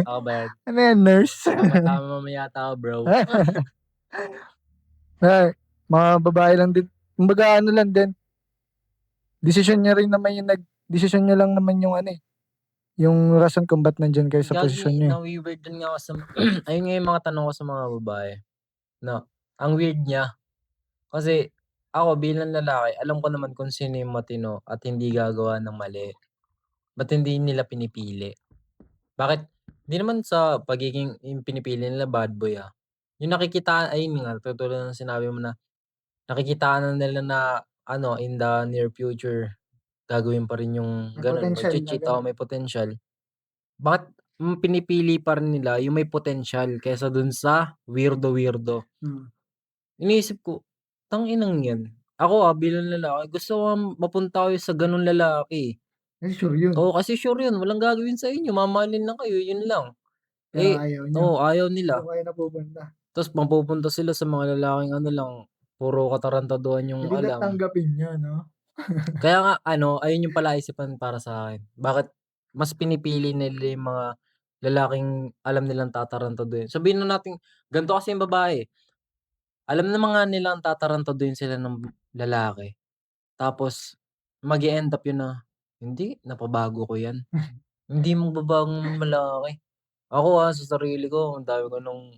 Ako ba yan. ano yan, nurse? Tama yata ako, bro. Ay, mga babae lang din. Kumbaga ano lang din, desisyon niyo lang naman yung ano, eh, yung rason kung ba't nandiyan kayo sa posisyon niyo, eh. Nawi-weird din nga ako sa ayun nga yung mga tanong ko sa mga babae, 'no. Ang weird niya, kasi ako bilang lalaki alam ko naman kung sino yung matino at hindi gagawa ng mali. Ba't hindi nila pinipili? Bakit hindi naman sa pagiging yung pinipili nila bad boy, yung nakikitaan ayun nga katulad ng sinabi mo na nakikitaan na nila na ano in the near future gagawin pa rin yung May gano'n, potential na magche-cheat, gano'n. may potential. Bakit pinipili pa rin nila yung may potential kaysa dun sa weirdo-weirdo? Iniisip ko, tanginang 'yan. Ako, bilang lalaki gusto ko ngang mapunta kayo sa gano'ng lalaki, eh. Kasi sure yun, Oo, kasi sure 'yun, walang gagawin sa inyo, mamahalin lang kayo, 'yun lang. pero Eh, ayaw niyo. oo, ayaw Dun nila. kayo napupunta. Ta's mapupunta sila sa mga lalaking ano lang, puro katarantaduhan yung Eh, 'di ba't alam. tanggapin niyo 'no? Kaya nga ano, ayun yung palaisipan para sa'kin. Bakit mas pinipili nila yung mga lalaking alam nilang tatarantaduhin. Sabihin na nating ganito kasi yung babae, alam naman nga nilang tatarantaduhin sila ng lalaki, tapos mag-e-end up yun na, "Hindi, napabago ko 'yan." Hindi magbabagong lalaki. Ako, sa sarili ko ang dami ko nung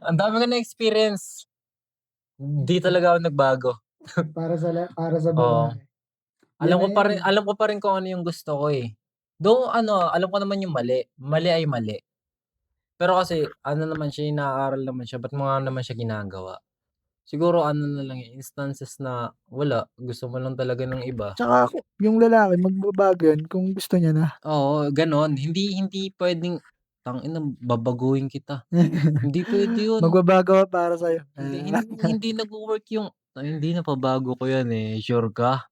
ang dami ko na-experience. Hindi talaga ako nagbago. Para sa Oo. babae. Yan na yan, eh. Alam ko pa rin kung ano yung gusto ko, eh. Though ano, alam ko naman yung mali, mali ay mali. Pero kasi ano naman siya, eh, nag-aaral naman siya, ba't mo nga naman siya ginagawa? Siguro ano na lang, eh, instances na wala, gusto mo lang talaga ng iba. Tsaka yung lalaki magbabago yan kung gusto niya na. Oo, gano'n. Hindi hindi puwedeng, "Tangina babaguhin kita." Hindi puwede 'yun. Magbabago ka para sa'yo. Hindi nagwo-work yung, "Ay hindi napabago ko 'yan, eh, sure ka?"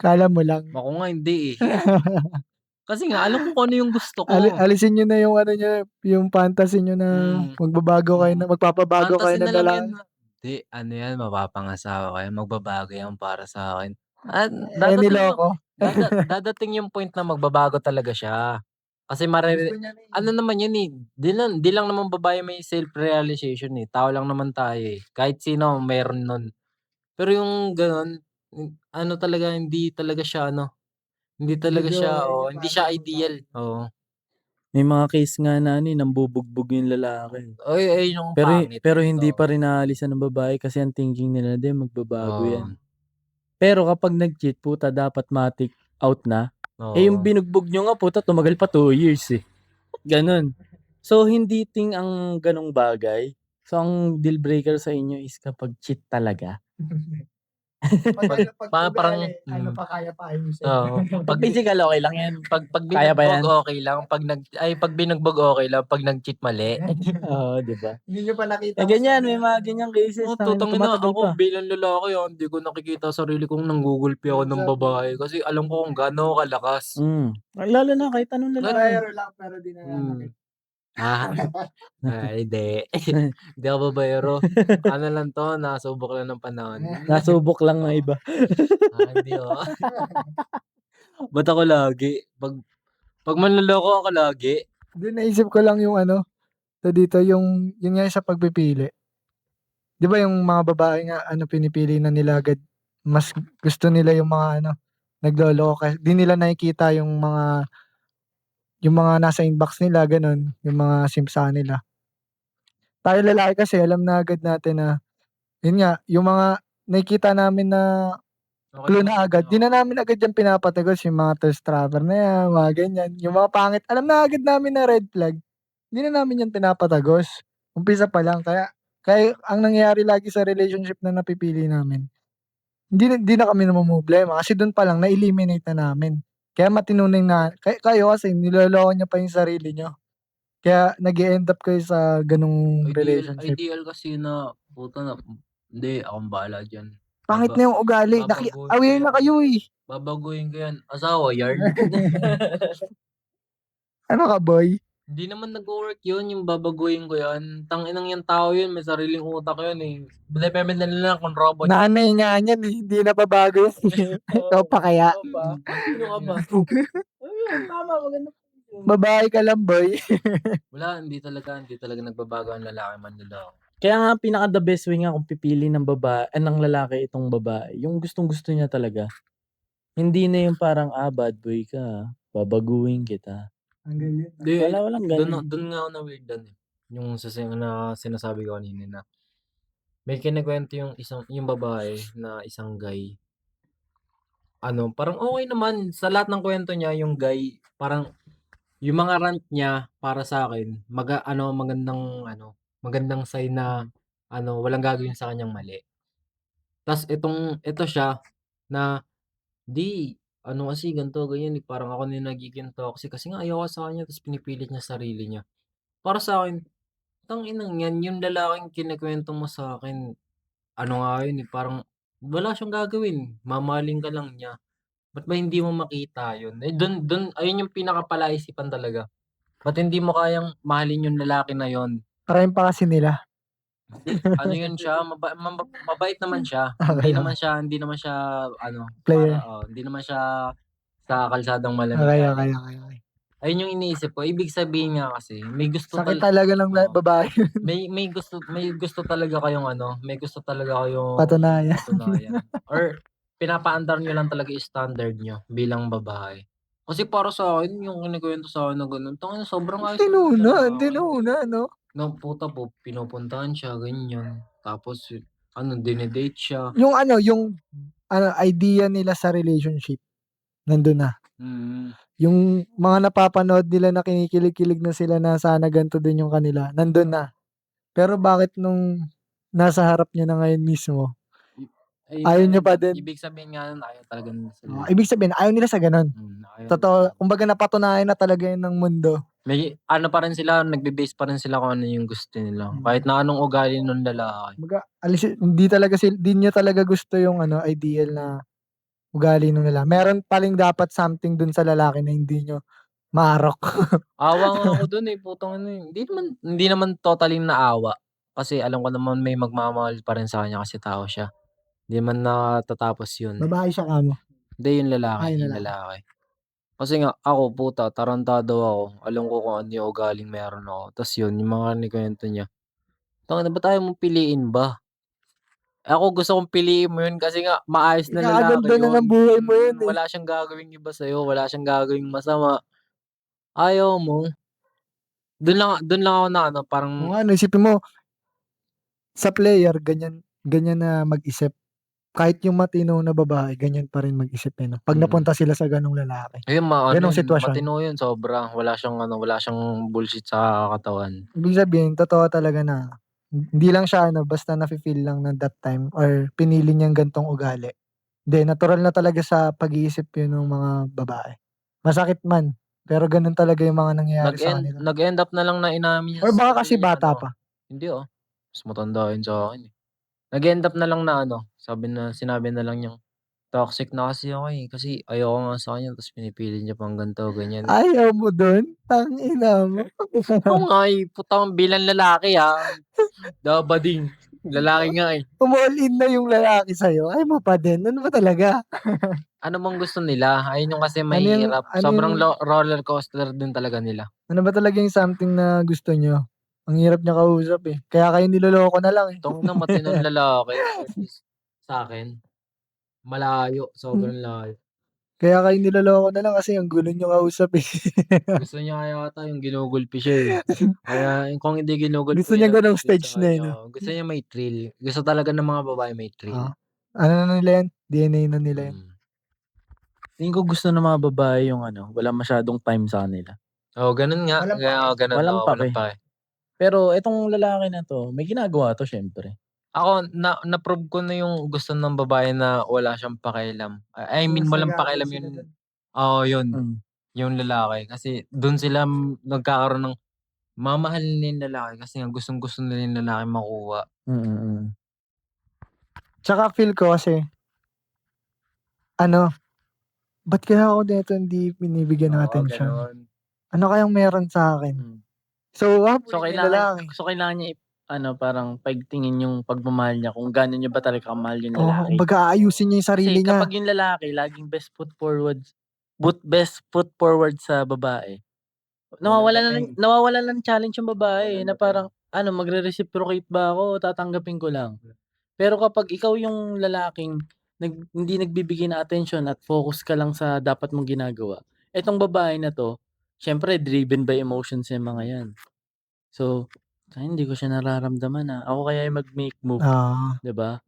Akala mo lang. Ako nga hindi, eh. Kasi nga alam ko kung ano yung gusto ko. Alisin niyo na yung ano niyo, yung fantasy niyo na Hmm, mm. magpapabago kayo Fantasy na ng lang 'yan lalaki. na, "Hindi ano 'yan mapapangasawa ko 'yan, magbabago 'yan para sa'kin." Eh, Dadating yung niloko. dadating yung point na magbabago talaga siya. Kasi Gusto niya na, ano eh. naman 'yun, eh, 'di lang naman babae may self-realization, eh, tao lang naman tayo, eh. Kahit sino meron nun. Pero yung gano'n, ano talaga hindi talaga siya ano, hindi talaga siya Jojowain niyo hindi para siya magbabago. ideal, oo. May mga case nga na ano, eh, nambubugbog yung lalaki. Ay, ayun yung Pero pangit, pero eh, hindi oo. pa rin naalisan ng babae kasi ang thinking nila din magbabago Oo. yan. Pero kapag nag-cheat puta dapat matic out na, Eh, yung Oo. binugbog nyo nga puta tumagal pa 2 years, eh. Gano'n. So, hindi ang gano'ng bagay. So, ang deal breaker sa inyo is kapag cheat talaga? Parang kaya pa ayusin. oo, Pag physical, okay lang yan. pag Kaya ba yan? binugbog okay lang, pag binugbog okay lang, pag nag-cheat mali. Oo, di ba? Hindi nyo pa nakita. Eh, ganyan, may mga ganyang cases Oo, na tangina tumatagal pa. ako bilang lalaki, hindi ko nakikita sarili kong nanggugulpi ako ng babae kasi alam ko kung gaano ako kalakas. Lalo na kahit anong lalaki. Babaero lang pero di na Hmm. Hindi. Hindi ako babaero. Ano lang 'to, nasubok lang ng panahon. Nasubok lang ng iba. Hindi ako. Ba't ako lagi? Pag manloloko ako lagi. Doon naisip ko lang yung dito yung yun nga sa pagpipili. 'Di ba yung mga babae nga pinipili na nila agad, mas gusto nila yung mga nagloloko kasi di nila nakikita yung mga nasa inbox nila gano'n, yung mga simpsa nila. Tayo lalaki kasi alam na agad natin na yun nga, yung mga nakikita namin na clue na agad, di na namin agad yan pinapatagos yung mga thirst trapper na yan, mga ganyan. Yung mga pangit, alam na agad namin na red flag, di na namin yan pinapatagos. Umpisa pa lang, kaya ang nangyayari lagi sa relationship na napipili namin, hindi na kami namomroblema kasi dun pa lang na-eliminate na namin. Kaya matinunay na, kayo kasi niloloko niyo pa yung sarili niyo. Kaya nag-e-end up kayo sa ganung relationship. Ideal kasi na puta na hindi, akong bahala diyan. Pangit na yung ugali, aware na kayo eh. Babaguhin ko yan. Asawa yarn. Ano ka boy? Hindi naman nagwo-work yun, yung babaguhin ko yan. Tanginang yang tao yun, may sariling utak yun eh. Depende na lang kung robot. Nanay nga niyan eh, hindi na babago yan. Ikaw pa kaya? Sino ka ba? Ayun, tama, maganda. Babae ka lang boy. Wala, hindi talaga nagbabago ang lalaki man nila. Kaya nga pinaka the best way nga kung pipili ng ng lalaki itong babae, yung gustong-gusto niya talaga. Hindi na yung parang, bad boy ka, babaguhin kita. Hanggang yun. Walang ganun. Doon nga ako na-weirdan eh. Yung sinasabi ko kanina na may kinukwento yung babae na isang guy. Parang okay naman sa lahat ng kwento niya yung guy, parang yung mga rant niya para sa akin magandang sign na walang gagawin sa kanyang mali. Tas ito siya na kasi ganito ganyan, eh, parang ako na yung nagiging toxic kasi nga ayaw ko sa kanya tas pinipilit niya sarili niya. Para sa'kin, tanginang yan, yung lalaking kinukuwento mo sa'kin nga yun, eh, parang wala siyang gagawin, mamahalin ka lang niya. Ba't ba hindi mo makita yun? Eh, dun ayun yung pinakapalaisipan talaga. Ba't hindi mo kayang mahalin yung lalaki na yun? Try pa kasi nila. Yun siya, mabait naman siya. Okay, Hindi naman siya player. hindi naman siya sa kalsadang malamig Okay. galing. Ayun yung iniisip ko, ibig sabihin nga kasi may gusto Sakit talaga ng babae. may gusto talaga kayong may gusto talaga kayong Patunayan. or pinapaandar niyo lang talaga yung standard niyo bilang babae. Kasi para sa'kin yung kinukuwento sa'kin na gano'n, tangina sobrang ayos ng Hindi lalaki. na no? Na puta pinupuntahan siya ganyan, tapos dine-date siya. Yung idea nila sa relationship, nandun na. Mm. Yung mga napapanood nila na kinikilig-kilig na sila na sana ganito din yung kanila, nandun na. Pero bakit nung nasa harap niyo na ngayon mismo, ayaw niyo pa din? Ibig sabihin nga nun ayaw talaga nila sila. Ibig sabihin, ayaw nila sa ganun. Ayaw Totoo, nila. kumbaga napatunayan na talaga yun ng mundo. May pa rin sila, nagbe-base pa rin sila kung ano yung gusto nila. Kahit na anong ugali nung lalaki. Kumbaga, di niya talaga gusto yung ideal na ugali nung nila. Meron paling dapat something dun sa lalaki na hindi niyo maarok. Awa nga ako dun eh, putang ina eh. Hindi naman totally naawa. Kasi alam ko naman may magmamahal pa rin sa kanya kasi tao siya. Hindi man natatapos yun. Babae siya kamo. Hindi yung lalaki, yung lalaki. Kasi nga ako puta, tarantado ako. Alam ko kung ano yung ugaling meron ako. Tas yun, yung mga kinukwento niya. Tangina ba't ayaw mong piliin ba? Ako gusto kong piliin mo yun kasi nga maayos na lalaki Ikakaganda na ng buhay mo yun eh. Wala siyang gagawing iba sa'yo, wala siyang gagawing masama. Ayaw mo. Dun lang ako na parang Kung isipin mo, sa player, ganyan na mag-isip. kahit yung matino na babae, ganyan pa rin mag-isip eh, no? Pag napunta sila sa ganong lalaki. Ayun, Ganong sitwasyon. matino yun sobra. Wala siyang bullshit sa katawan. Ibig sabihin, totoo talaga na hindi lang siya basta nafe-feel lang na that time or pinili niyang gantong ugali. Hindi, natural na talaga sa pag-iisip yun ng mga babae. Masakit man, pero ganun talaga yung mga nangyayari sa kanila. Nag-end up na lang na inamin niya Or sa baka sarili kasi niya, bata pa. Hindi mas matanda yun sa akin eh. Nag-end up na lang na sinabi na lang niyang, toxic na kasi ako eh. Kasi ayoko nga sa kanya, tapos pinipili niya pang ganito, ganyan. Ayaw mo dun? Tangina mo. Oo nga eh, putang bilang lalaki Dabading. Lalaki nga eh. All in na yung lalaki sa'yo, ayaw mo pa din. Ano ba talaga? Ano bang gusto nila? Ayun yung kasi mahirap. Sobrang roller coaster din talaga nila. Ano ba talaga yung something na gusto nyo? Ang hirap niya kausap eh. Kaya kayo niloloko na lang eh. Tong na matinong lalaki. Sa akin, malayo. Sobrang layo. Kaya kayo niloloko na lang kasi ang gulo nyo kausap eh. Gusto niya kaya ata yung ginugulpi siya eh. Kaya kung hindi ginugulpi Gusto niya ng ganong gusto stage na eh, no? Gusto niya may thrill. Gusto talaga ng mga babae may thrill. Ano na nila yan? DNA na nila yan. Tingin ko gusto ng mga babae yung wala masyadong time sa kanila. Ganun nga. Walang pake. Pero itong lalaki na to, may ginagawa to syempre. Ako, na-prove ko na yung gusto ng babae na wala siyang pakialam. I mean, walang pakialam yun. Yun. Yung lalaki. Kasi dun sila nagkakaroon ng mamahalin nila yung lalaki kasi nga gustong-gusto nila yung lalaki makuha. Tsaka feel ko kasi, ba't kaya ako dito hindi binibigyan ng atensyon? Ganon. Ano kayang meron sa akin? So, kailangan niya parang paigtingin yung pagmamahal niya kung gaano niya ba talaga kamahal yung lalaki. Kumbaga aayusin niya yung sarili Kasi niya. kapag yung lalaki laging best foot forward sa babae, nawawalan ng challenge yung babae na parang magre-reciprocate ba ako o tatanggapin ko lang. Pero kapag ikaw yung lalaking hindi nagbibigay ng attention at focus ka lang sa dapat mong ginagawa, etong babae na to, syempre driven by emotions yung mga yan. So, hindi ko siya nararamdaman ako kaya yung mag-make move, 'di ba?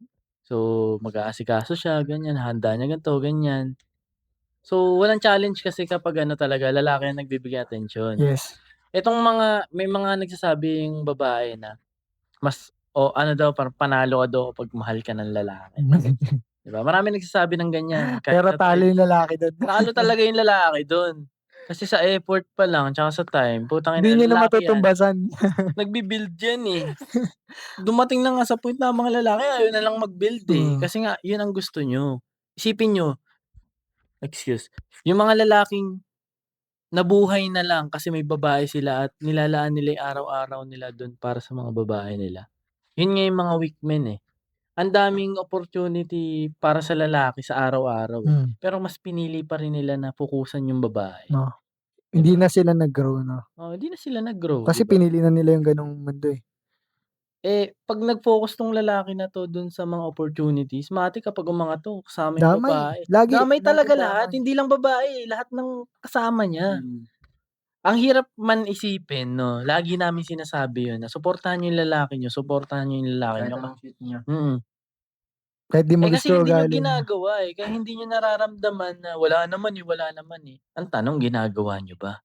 So, mag-aasikaso siya, ganyan, handa niya ganito, ganyan. So, walang challenge kasi kapag talaga lalaki ang nagbibigay atensyon. Yes. Etong may mga nagsasabing babae na mas daw parang panalo ka daw kapag mahal ka ng lalaki. 'Di ba? Maraming nagsasabi ng ganyan. Pero talo yung lalaki doon. Talo talaga yung lalaki doon. Kasi sa effort pa lang tsaka sa time, putang ina, Hindi niya na lalaki yan. matutumbasan. Nagbi-build yan eh. Dumating na nga sa point na mga lalaki ayaw na lang mag-build eh. Kasi nga, yun ang gusto nyo. Isipin nyo, yung mga lalaking nabuhay na lang kasi may babae sila at nilalaan nila yung araw-araw nila doon para sa mga babae nila. Yun nga yung mga weak men eh. Ang daming opportunity para sa lalaki sa araw-araw eh. Pero mas pinili pa rin nila na fokusan yung babae. Hindi na sila nag-grow, no? Hindi na sila nag-grow. Kasi pinili na nila yung ganong mundo eh. Pag nag-focus tong lalaki na to dun sa mga opportunities, matik kapag umangat to, kasama yung babae. Damay talaga lahat, hindi lang babae, lahat ng kasama niya. Ang hirap man isipin, no? Lagi namin sinasabi yun na suportahan niyo yung lalaki niyo, suportahan niyo yung lalaki niyo. Kahit di mo Kasi gusto hindi niyo ugali. ginagawa eh. Kaya hindi niyo nararamdaman na wala naman eh. Ang tanong, ginagawa niyo ba?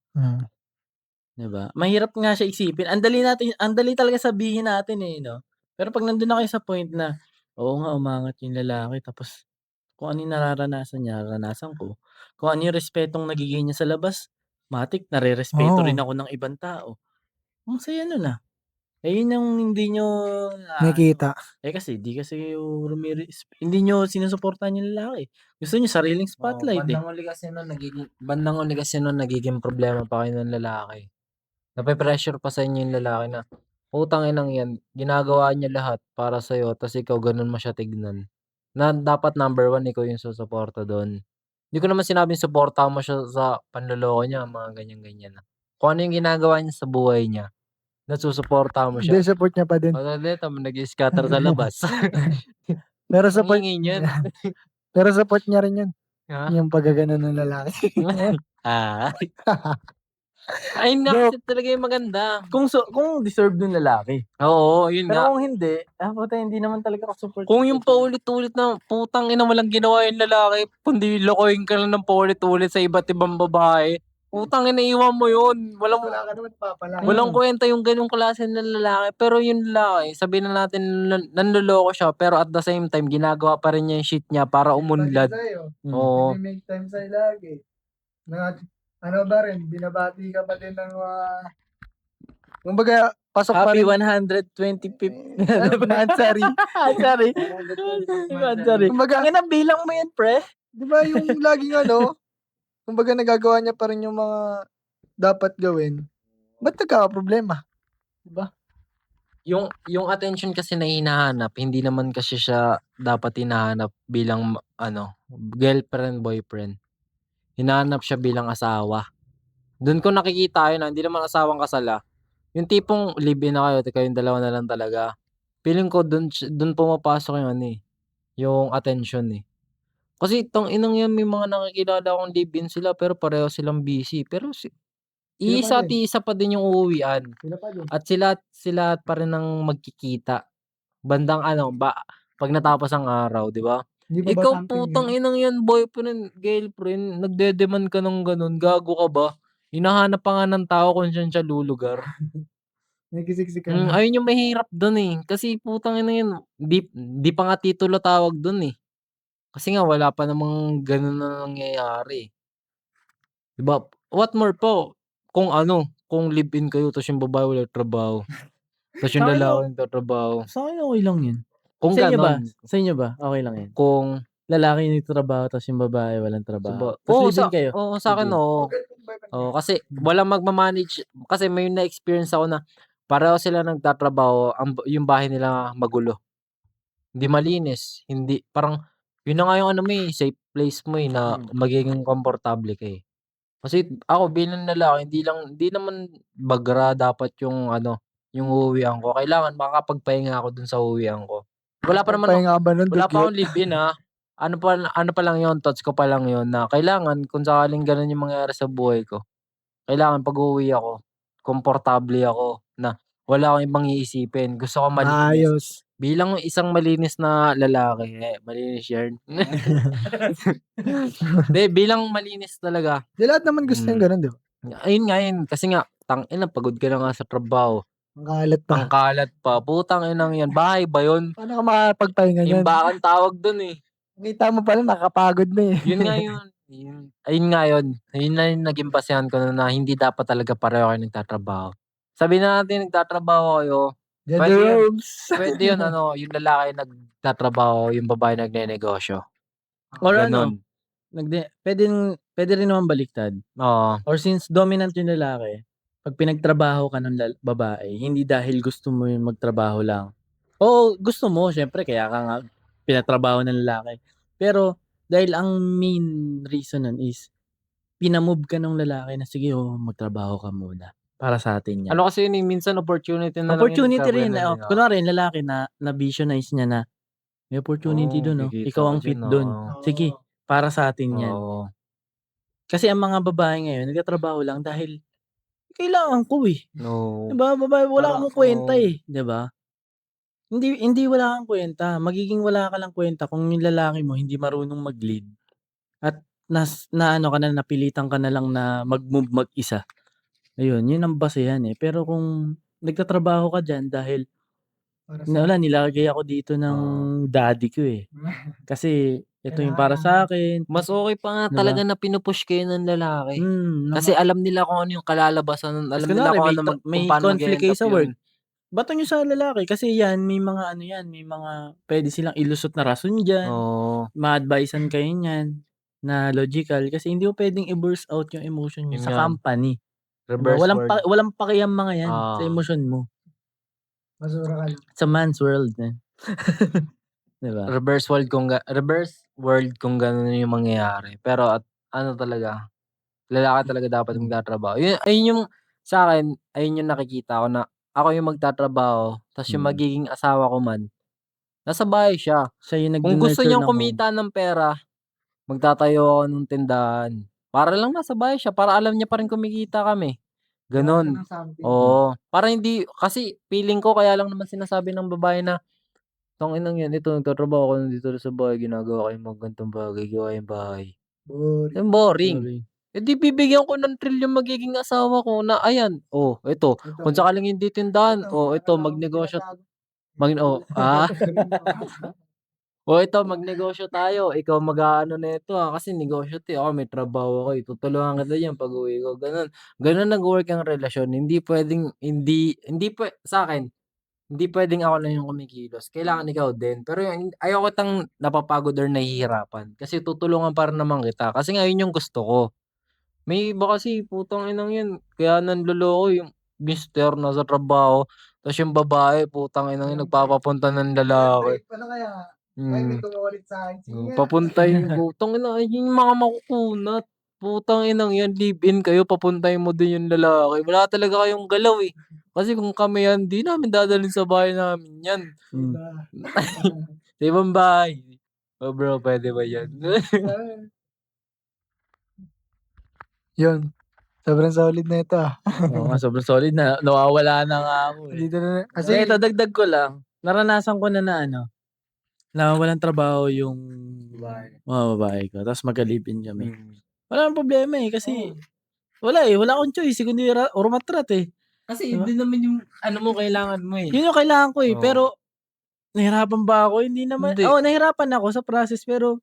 'Di ba? Mahirap nga siya isipin. Ang dali talaga sabihin natin eh, no? Pero pag nandun na kayo sa point na, oo nga, umangat yung lalaki tapos kung ano yung nararanasan niya, nararanasan ko. Kung ano yung respetong nagiging niya sa labas, matik nare-respeto rin ako ng ibang tao. Ang saya nun yun yung hindi nyo Nakikita. kasi di kasi kayo hindi nyo sinusuportahan yung lalaki. Gusto nyo sariling spotlight Bandang uli kasi nun nagiging problema pa kayo ng lalaki. Nape-pressure pa sa inyo yung lalaki na, utang inang yan, ginagawa niya lahat para sa'yo, tas ikaw ganun mo siya tignan. Na dapat number 1 ikaw yung susuporta doon. Hindi ko naman sinabing suportahan mo siya sa panloloko niya, mga ganyan-ganyan. Kung ano yung ginagawa niya sa buhay niya, nasusuportahan mo siya. Hindi, support niya pa din. Nag-scatter sa labas. Pero support, Hingin yun. pero support niya rin yun. Ha? Yung paggaganon ng lalaki. Ayun nga Joke. kasi talaga yung maganda. Kung deserve ng lalaki. Oo, yun Pero nga. kung hindi, puta hindi naman talaga ako support. Kung yung paulit-ulit na putang ina walang ginawa yung lalaki, kundi lokohin ka lang ng paulit-ulit sa iba't ibang babae. Putang ina iwan mo yun. Wala ka naman papala. Walang kwenta yung ganyung klase ng lalaki. Pero yung lalaki, sabihin na natin nanloloko siya, pero at the same time, ginagawa pa rin niya yung shit niya para umunlad. Oo. Make time sa'yo lagi. Ano ba rin, binabati ka pa din ng kumbaga, pasok pa Happy rin. 125th Mansari. Sorry. Sorry. Kumbaga, Ang bilang mo yan, pre. di ba yung laging kumbaga nagagawa niya pa rin yung mga dapat gawin. Ba't nagkakaproblema? Diba? Yung attention kasi na hinahanap, hindi naman kasi siya dapat hinahanap bilang girlfriend, boyfriend. Hinahanap siya bilang asawa. Doon ko nakikita yun, hindi naman asawang kasal. Yung tipong live-in na kayo, kayong dalawa na lang talaga. Feeling ko doon pumapasok yung yung attention Kasi inang yan may mga nakikilala akong live-in sila pero pareho silang busy. Pero Sila pa din. isa pa din yung uuwian. Sila pa din. At sila pa rin ang magkikita. Bandang pag natapos ang araw, di ba? Hindi pa ba Ikaw something putang yun? inang yan, boyfriend, girlfriend, nagde-demand ka ng ganun, gago ka ba? Hinahanap pa nga ng tao kung saan siya lulugar. Nagkisiksik ka na. Ayun yung mahirap dun Kasi putang ina yun, di pa nga titulo tawag dun Kasi nga wala pa namang ganun na nangyayari. 'Di ba? What more po kung live-in kayo tapos yung babae walang trabaho. Tapos yung Sa'kin lalaki nagtatrabaho. Sa akin okay lang yun. Kung Sa inyo ba? ganon, Sa inyo ba? Okay lang yan? kung Lalaki nagtatrabaho tapos yung babae walang trabaho. Tapos oo live-in kayo. sa'kin Live-in. oo. Kasi walang magma-manage kasi may na-experience ako na pareho sila nagtatrabaho yung bahay nila magulo. Hindi malinis, hindi parang yun na nga yung safe place mo na magiging komportable ka Kasi ako bilang lalaki hindi naman bagra dapat yung uuwian ko. Kailangan makakapagpahinga ako dun sa uuwian ko. Wala pa naman Pahinga ka ba nun, wala pa dugyot? akong live-in Ano pa lang yun, thoughts ko pa lang yun na kailangan kung sakaling ganun yung mangyari sa buhay ko, kailangan pag-uuwi ako, komportable ako na wala akong ibang iisipin. Gusto ko malinis. Ayos. Bilang isang malinis na lalaki, malinis yan. Hindi, bilang malinis talaga. Di lahat naman gusto yung ganun, di ba? Ayun nga yun, kasi nga, tangina, pagod ka na nga sa trabaho. Ang kalat pa. Ang kalat pa. Putang inang yan. Bahay ba yun? Paano ka makakapagpahinga niyan? Imbakan tawag dun Kita mo pala, nakapagod na Yun nga yun. Ayun nga yun. Ayun na yung naging basehan ko na hindi dapat talaga pareho kayo nagtatrabaho. Sabihin na natin nagtatrabaho kayo, Gender roles. pwede yun yung lalaki nagtatrabaho, yung babae nagnenegosyo. Or Ganon. pwede rin naman baliktad. Oo. Or since dominant yung lalaki, pag pinagtrabaho ka ng babae, hindi dahil gusto mo yung magtrabaho lang. Oo, gusto mo, syempre, kaya ka nga pinatrabaho ng lalaki. Pero, dahil ang main reason nun is, pinamove ka ng lalaki na, sige, magtrabaho ka muna. Para sa atin yan. Ano kasi yun minsan opportunity na lang Opportunity yung rin. nagkakaroon Kunwari, lalaki na visionize niya na, may opportunity doon, kikita ikaw ka ang fit dyan, doon. oo. Sige, para sa atin yan. Oo. Kasi ang mga babae ngayon, nagtatrabaho lang dahil kailangan ko No. Diba, babae, wala Parang, akong kwenta diba? Hindi wala kang kwenta. Magiging wala ka lang kwenta kung yung lalaki mo hindi marunong mag-lead at ka na, napilitan ka na lang na mag-move mag-isa. Ayun, yun ang basehan Pero kung nagtatrabaho ka diyan dahil nilagay ako dito ng daddy ko Kasi ito yung para sa akin. Mas okay pa nga Diba? talaga na pinupush kayo ng lalaki. Kasi Kasi alam nila kung ano yung kalalabasan, alam nila kunwari kung may kung paano conflict kayo mag-e-end up sa yun. work, bato nyo sa lalaki kasi may mga may mga pwede silang ilusot na rason diyan. Oo. Ma-advisean kayo niyan na logical kasi hindi mo pwedeng i-burst out yung emotion niyo Yun sa nga. company. Diba? Reverse word. Walang pakialam mga yan sa emosyon mo. Basura ka lang. Sa man's world. Diba? Reverse world kung gano'n yung mangyayari. Pero talaga, lalaki talaga dapat magtatrabaho. Ayun yung sa'kin, ayun yung nakikita ko na ako yung magtatrabaho ta's yung magiging asawa ko man, nasa bahay siya. Siya yung Kung gusto nag-nurture niyang ng home. kumita ng pera, magtatayo ako ng tindahan. Para lang nasa bahay siya, para alam niya pa rin kumikita kami. Gano'n. Ng something. Oo. Para hindi kasi feeling ko kaya lang naman sinasabi ng babae na, "Tanginang 'yan, ito nagtatrabaho ka lang dito sa bahay, ginagawa ko yung mga ganitong bagay, gawaing bahay." Boring. Yung boring. Sorry. Eh, di bibigyan ko ng thrill yung magiging asawa ko na ayan, "Oh, ito, kung sakaling hindi tindahan, oh, ito magnegosyo ito magnegosyo tayo, ikaw mag-aano nito, kasi negosyo 'to, ako may trabaho ako, tutulungan kita diyan pag-uwi ko." Gano'n. Gano'n nagwo-work ang relasyon, hindi puwedeng sa'kin, hindi puwedeng ako lang yung kumikilos, kailangan ikaw din. Pero yung ayaw kitang napapagod or nahihirapan, kasi tutulungan pa rin naman kita, kasi nga yun yung gusto ko. May iba kasi putang inang 'yan, kaya nanloloko yung mister nasa trabaho, ta's yung babae putang inang 'yan nagpapapunta ng lalaki. Ano kaya? Ay, may Hmm. kumakulit sa'kin. Sige nga. Papuntahin ko, tangina yung mga makukunat. Putang inang 'yan, live-in kayo papuntahin mo din yung lalaki, wala talaga kayong galaw, eh. Kasi kung kami 'yan, 'di namin dadalhin sa bahay namin 'yan. Sa ibang bahay. Oh, bro, puwede ba 'yan? Yun, sobrang solid na ito, Oo nga, sobrang solid na nawawala na nga ako, eh. Dito na Kasi kasi ito dagdag ko lang, naranasan ko na ano, na walang trabaho yung mga babae ko tapos magka-live-in kami. Wala namang problema, eh, kasi wala akong choice, eh, kundi umatrat, eh, Kasi 'di yun ba? din naman yung ano mo, kailangan mo, eh. Yun yung kailangan ko, eh, Oo. pero nahirapan ba ako? Hindi naman, Hindi. oo, nahirapan ako sa process pero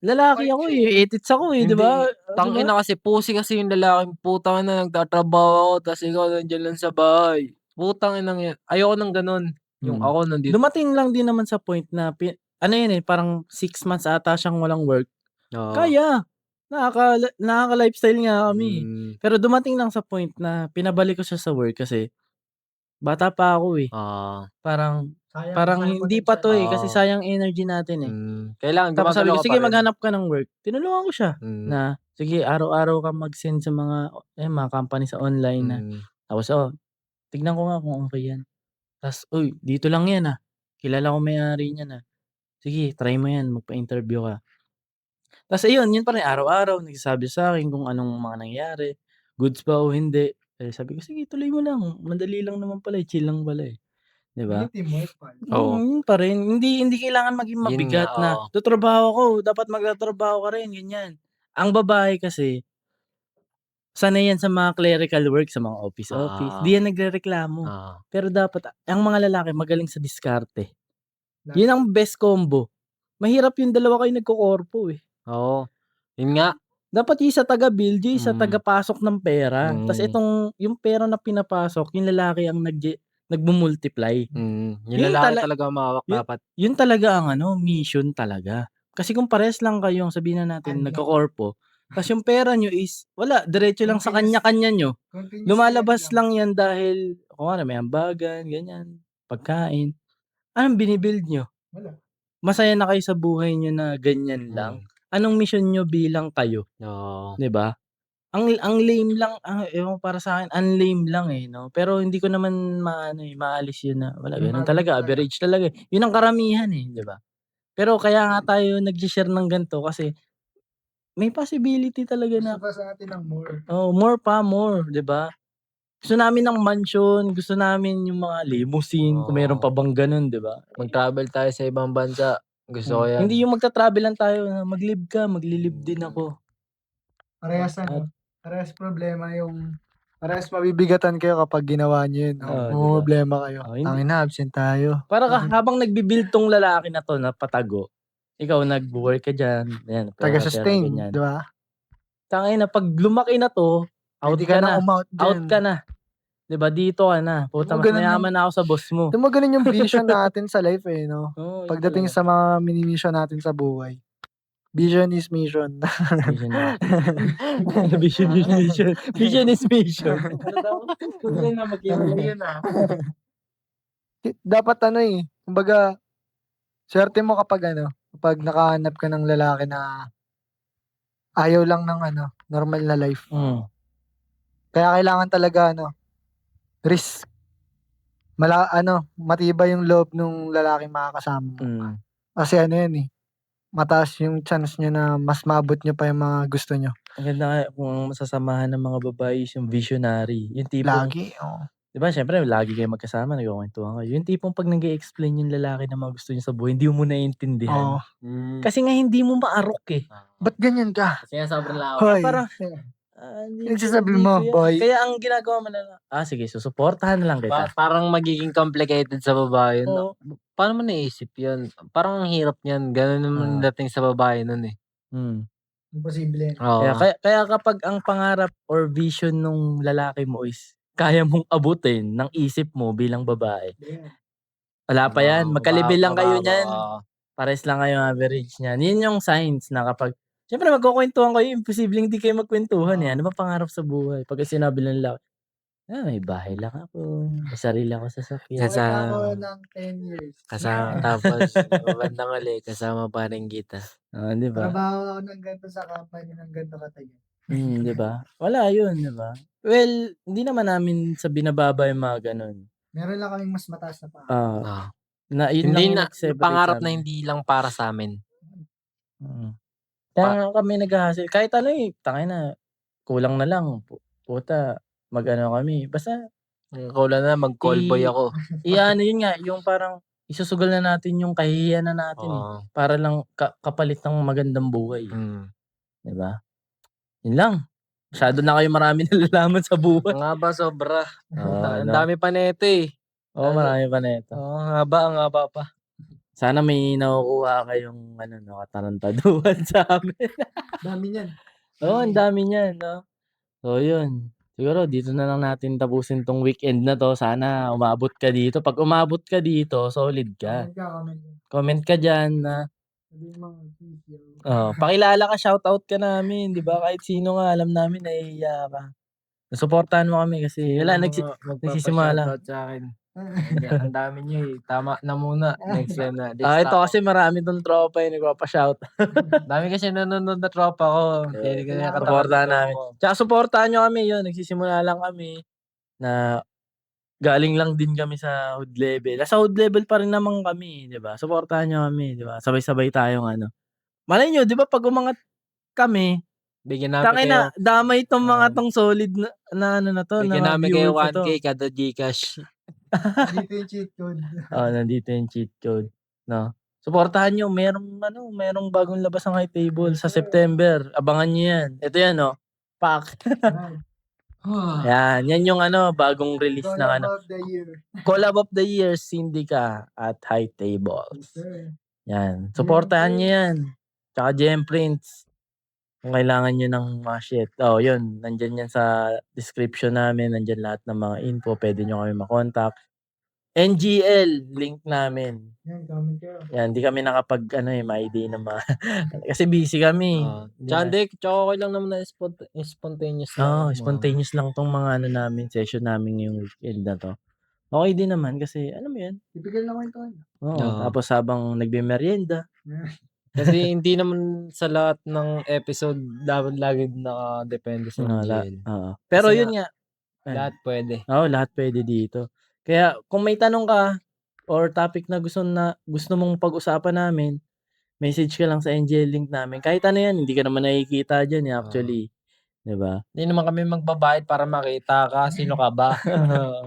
lalaki ako, eh, etits ako, eh, 'di ba? Hindi, 'Di ba? tangina kasi pusi kasi yung lalaking putang ina nagtatrabaho ako ta's ikaw nandiyan lang sa bahay. Putang inang 'yan, ayoko ng gano'n. Yung ako nandito Dumating lang din naman sa point na ano yun, eh, parang 6 months ata siyang walang work. oo. Kaya, nakaka-lifestyle nga kami, eh. Hmm, Pero dumating lang sa point na pinabalik ko siya sa work kasi bata pa ako, eh. oo, Parang sayang parang sayang hindi pa 'to, potensyal. eh, kasi oo. sayang energy natin, eh. Kailangan Tapos sabi gumagalaw ko, ka pa "Sige rin. maghanap ka ng work." Tinulungan ko siya Hmm, na, "Sige araw-araw kang mag-send sa mga company sa online na hmm, tapos, tignan ko nga kung okey yan. Ta's, uy, dito lang yan, kilala ko may-ari niyan, sige try mo yan magpa-interview ka." Ta's ayun, yun pa rin araw-araw nagsasabi sa'kin kung anong mga nangyayari, goods ba o hindi. Eh, sabi ko, "Sige tuloy mo lang, madali lang naman pala, chill lang pala, 'di ba?" Teamwork pa. oo. Yun pa rin, hindi kailangan maging Yun nga, mabigat na, oo. "Tatrabaho ako, dapat magtatrabaho ka rin." Ganyan. Ang babae kasi, sanay yan sa mga clerical work, sa mga office-office, Oo, 'di yan nagrereklamo. oo, Pero dapat ang mga lalaki magaling sa diskarte. Yun ang best combo. Mahirap yung dalawa kayo nagkokorpo, eh. oo. Yun nga, Dapat yung isa taga-bill, yung isa hmm, tagapasok ng pera. Tas hmm, itong yung pera na pinapasok, yung lalaki ang nagmu-multiply. yung Yun lalaki tala talaga ang mahawak yun dapat. yun talaga ang mission talaga. Kasi kung parehas lang kayong sabihin na natin nagkokorpo, tas yung pera niyo is wala, diretso lang sa kanya-kanya niyo. Lumalabas lang yan dahil kunwari may ambagan, ganyan, pagkain. Anong bini-build niyo? Wala. Masaya na kayo sa buhay niyo na ganyan lang? Hmm, Anong mission niyo bilang kayo, oo. 'di ba? Ang lame lang, ewan ko para sa'kin ang lame lang, eh, 'no? Pero hindi ko naman maano, eh, maalis yun na wala Yung ganun average talaga, talaga. average talaga, eh. Yun ang karamihan, eh, 'di ba? Pero kaya nga tayo nagshi-share ng ganito kasi may possibility talaga na Gusto pa sa atin ng more. more pa, more, 'di ba? Gusto namin ng mansion, gusto namin yung mga limousine kung meron pa Oo, bang ganun, 'di ba? mag-travel tayo sa ibang bansa, gusto ko 'yan. Hindi yung magta-travel lang tayo na mag-live ka, magli-live din ako. Parehas At parehas problema parehas mabibigatan kayo kapag ginawa niyo yun, 'no? oo, 'di ba? Mamomroblema kayo. Hindi Tangina absent tayo. para habang nagbi-build 'tong lalaki na 'to na patago, ikaw nagwo-work ka diyan, ayan pera-pera Taga-sustain, ganyan. 'di ba? Tangina 'pag lumaki na 'to, out Puwede ka ka nang na, umout out diyan. ka na, 'di ba dito ka na, 'Di puta mo mas ganun yung mayaman na ako sa boss mo. 'di mo ganun yung vision natin sa life, eh, 'no? Oo, yun Pagdating talaga. sa mga mini-mission natin sa buhay. Vision is mission. Mission is vision is mission, mission is mission. Ano daw? Tunay na maghiwalay yun, Dapat ano, eh, kumbaga swerte mo kapag kapag nakahanap ka ng lalaki na ayaw lang ng normal na life. Kaya kailangan talaga risk. Matibay yung loob nung lalaking makakasama mo. Mm. Kasi yan, eh, mataas yung chance niyo na mas maabot niyo pa yung mga gusto niyo. Ang ganda nga kung ang masasamahan ng mga babae is yung visionary. Yung tipong, Lagi, oo. 'di ba siyempre lagi kayo magkasama, nagkukuwentuhan kayo. Yung tipong 'pag nag-e-explain yung lalaki ng mga gusto niya sa buhay, hindi mo naiintindihan. Oo. Kasi nga hindi mo maarok eh. Ba't ganyan ka? Kasi nga sobrang lawak. Hoy, Parang, hindi pinagsasabi hindi mo, ko yan. boy. Kaya ang ginagawa mo na lang, sige susuportahan na lang kita. Parang magiging complicated sa babae yun. Oo. Paano mo naisip yun? Parang ang hirap niyan. Ganun naman dating sa babae nun eh. Imposible. Kaya Oo. kaya kapag ang pangarap or vision nung lalaki mo is kaya mong abutin ng isip mo bilang babae, wala pa yan, magka-level lang kayo niyan. Parehas lang kayong average niyan. Yun yung signs na kapag siyempre magkukuwentuhan kayo, imposibleng hindi kayo magkuwentuhan eh. Ano ba pangarap sa buhay? Pagka sinabi ng lalaki, may bahay lang ako, may sarili akong sasakyan. ng 10 years. Tapos bandang uli, kasama pa rin kita. Di ba? Trabaho ako ng ganito sa company ng ganito katagal. Di ba? Wala yun, di ba? Well, hindi naman namin sa binababa yung mga ganun. Meron lang kaming mas mataas na pangarap. Ah. Na yun Hindi lang yung na nag-separate pangarap sa na amin. hindi lang para sa amin. Kaya nga kami nag-ha-hustle. Kahit ano eh, tangina, kulang na lang. Puta, mag-ano kami. Basta, Kulang na mag-callboy ako. ano yun nga, yung parang isusugal na natin yung kahihiyan na natin eh. Oo. Para lang kapalit ng magandang buhay. Diba? Yun lang. Masyado na kayo marami nalalaman sa buhay. Ang haba sobra. Ang no? dami pa nito eh. Oo, marami pa na ito. Oo, ang haba pa. Sana may nakukuha kayong katarantaduhan sa amin. Dami niyan. Oo, ang dami niyan, no? So, yun. Siguro dito na lang natin tapusin tong weekend na 'to. Sana umabot ka dito. 'Pag umabot ka dito, solid ka. Comment ka diyan na pakilala ka, shoutout ka namin, 'di ba? Kahit sino nga alam namin nahihiya ka. Suportahan mo kami kasi wala nagsisimula. Magpapa-shoutout sa akin. Ang dami niyo eh. Tama na muna. Next time na. Ito kasi marami tong tropa eh, nagpapa-shout. Dami kasi nanonood na tropa ko. Hindi ka na Suportahan namin. Tsaka suportahan nyo kami yun. Nagsisimula lang kami na galing lang din kami sa hood level. Nasa hood level pa rin naman kami, di ba? Suportahan nyo kami, di ba? Sabay-sabay tayong ano. Malay nyo, di ba pag umangat kami, bigyan namin kayo. na damay tong mga tong solid na ano na to. Bigyan na namin kayo viewers na to. 1K kada Gcash. Dito yung cheat code. Nandito yung cheat code. No? Suportahan nyo, merong bagong labas ng High Table sa September. Abangan nyo yan. Ito yan, no? Pak. Yan yung bagong release ng Collab of the Year, Syndica at High Tables. Yan. Suportahan nyo yan. Tsaka GM Prints. Kung kailangan nyo ng mga shit. Yun. Nandyan yan sa description namin. Nandyan lahat ng mga info. Pwede nyo kami makontakt. NGL, link namin. Yan, di kami nakapag, ma-ID ng mga, kasi busy kami. Tsaka okay lang naman na spontaneous lang. Spontaneous lang tong mga namin, session namin yung weekend na to. Okay din naman kasi, alam mo yan. Typical na kwento. Tapos habang nagbe-merienda. Kasi hindi naman sa lahat ng episode dapat lagi nakadepende sa NGL. Pero yun nga. Lahat pwede. Lahat pwede dito. Kaya kung may tanong ka or topic na gusto mong pag-usapan namin, message ka lang sa NGL link namin. Kahit ano yan, hindi ka naman nakikita dyan actually. 'Di ba? Hindi naman kami magbabayad para makita ka. Sino ka ba?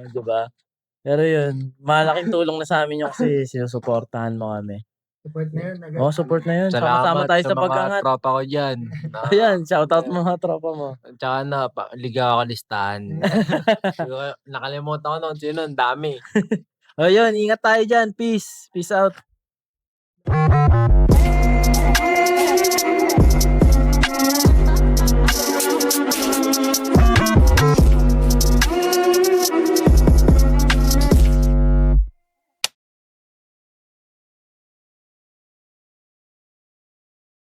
'Di ba? Pero yun, malaking tulong na sa amin yung kasi sinusuportahan mo kami. Support na yun. Support na yun. Salamat Sama-sama tayo sa mga pag-angat. tropa ko dyan. Ayan, shoutout mo mga tropa mo. Tsaka liga ako listahan. Nakalimutan ko noon. Sino? Ang dami. Ayun, ingat tayo dyan. Peace. Peace out.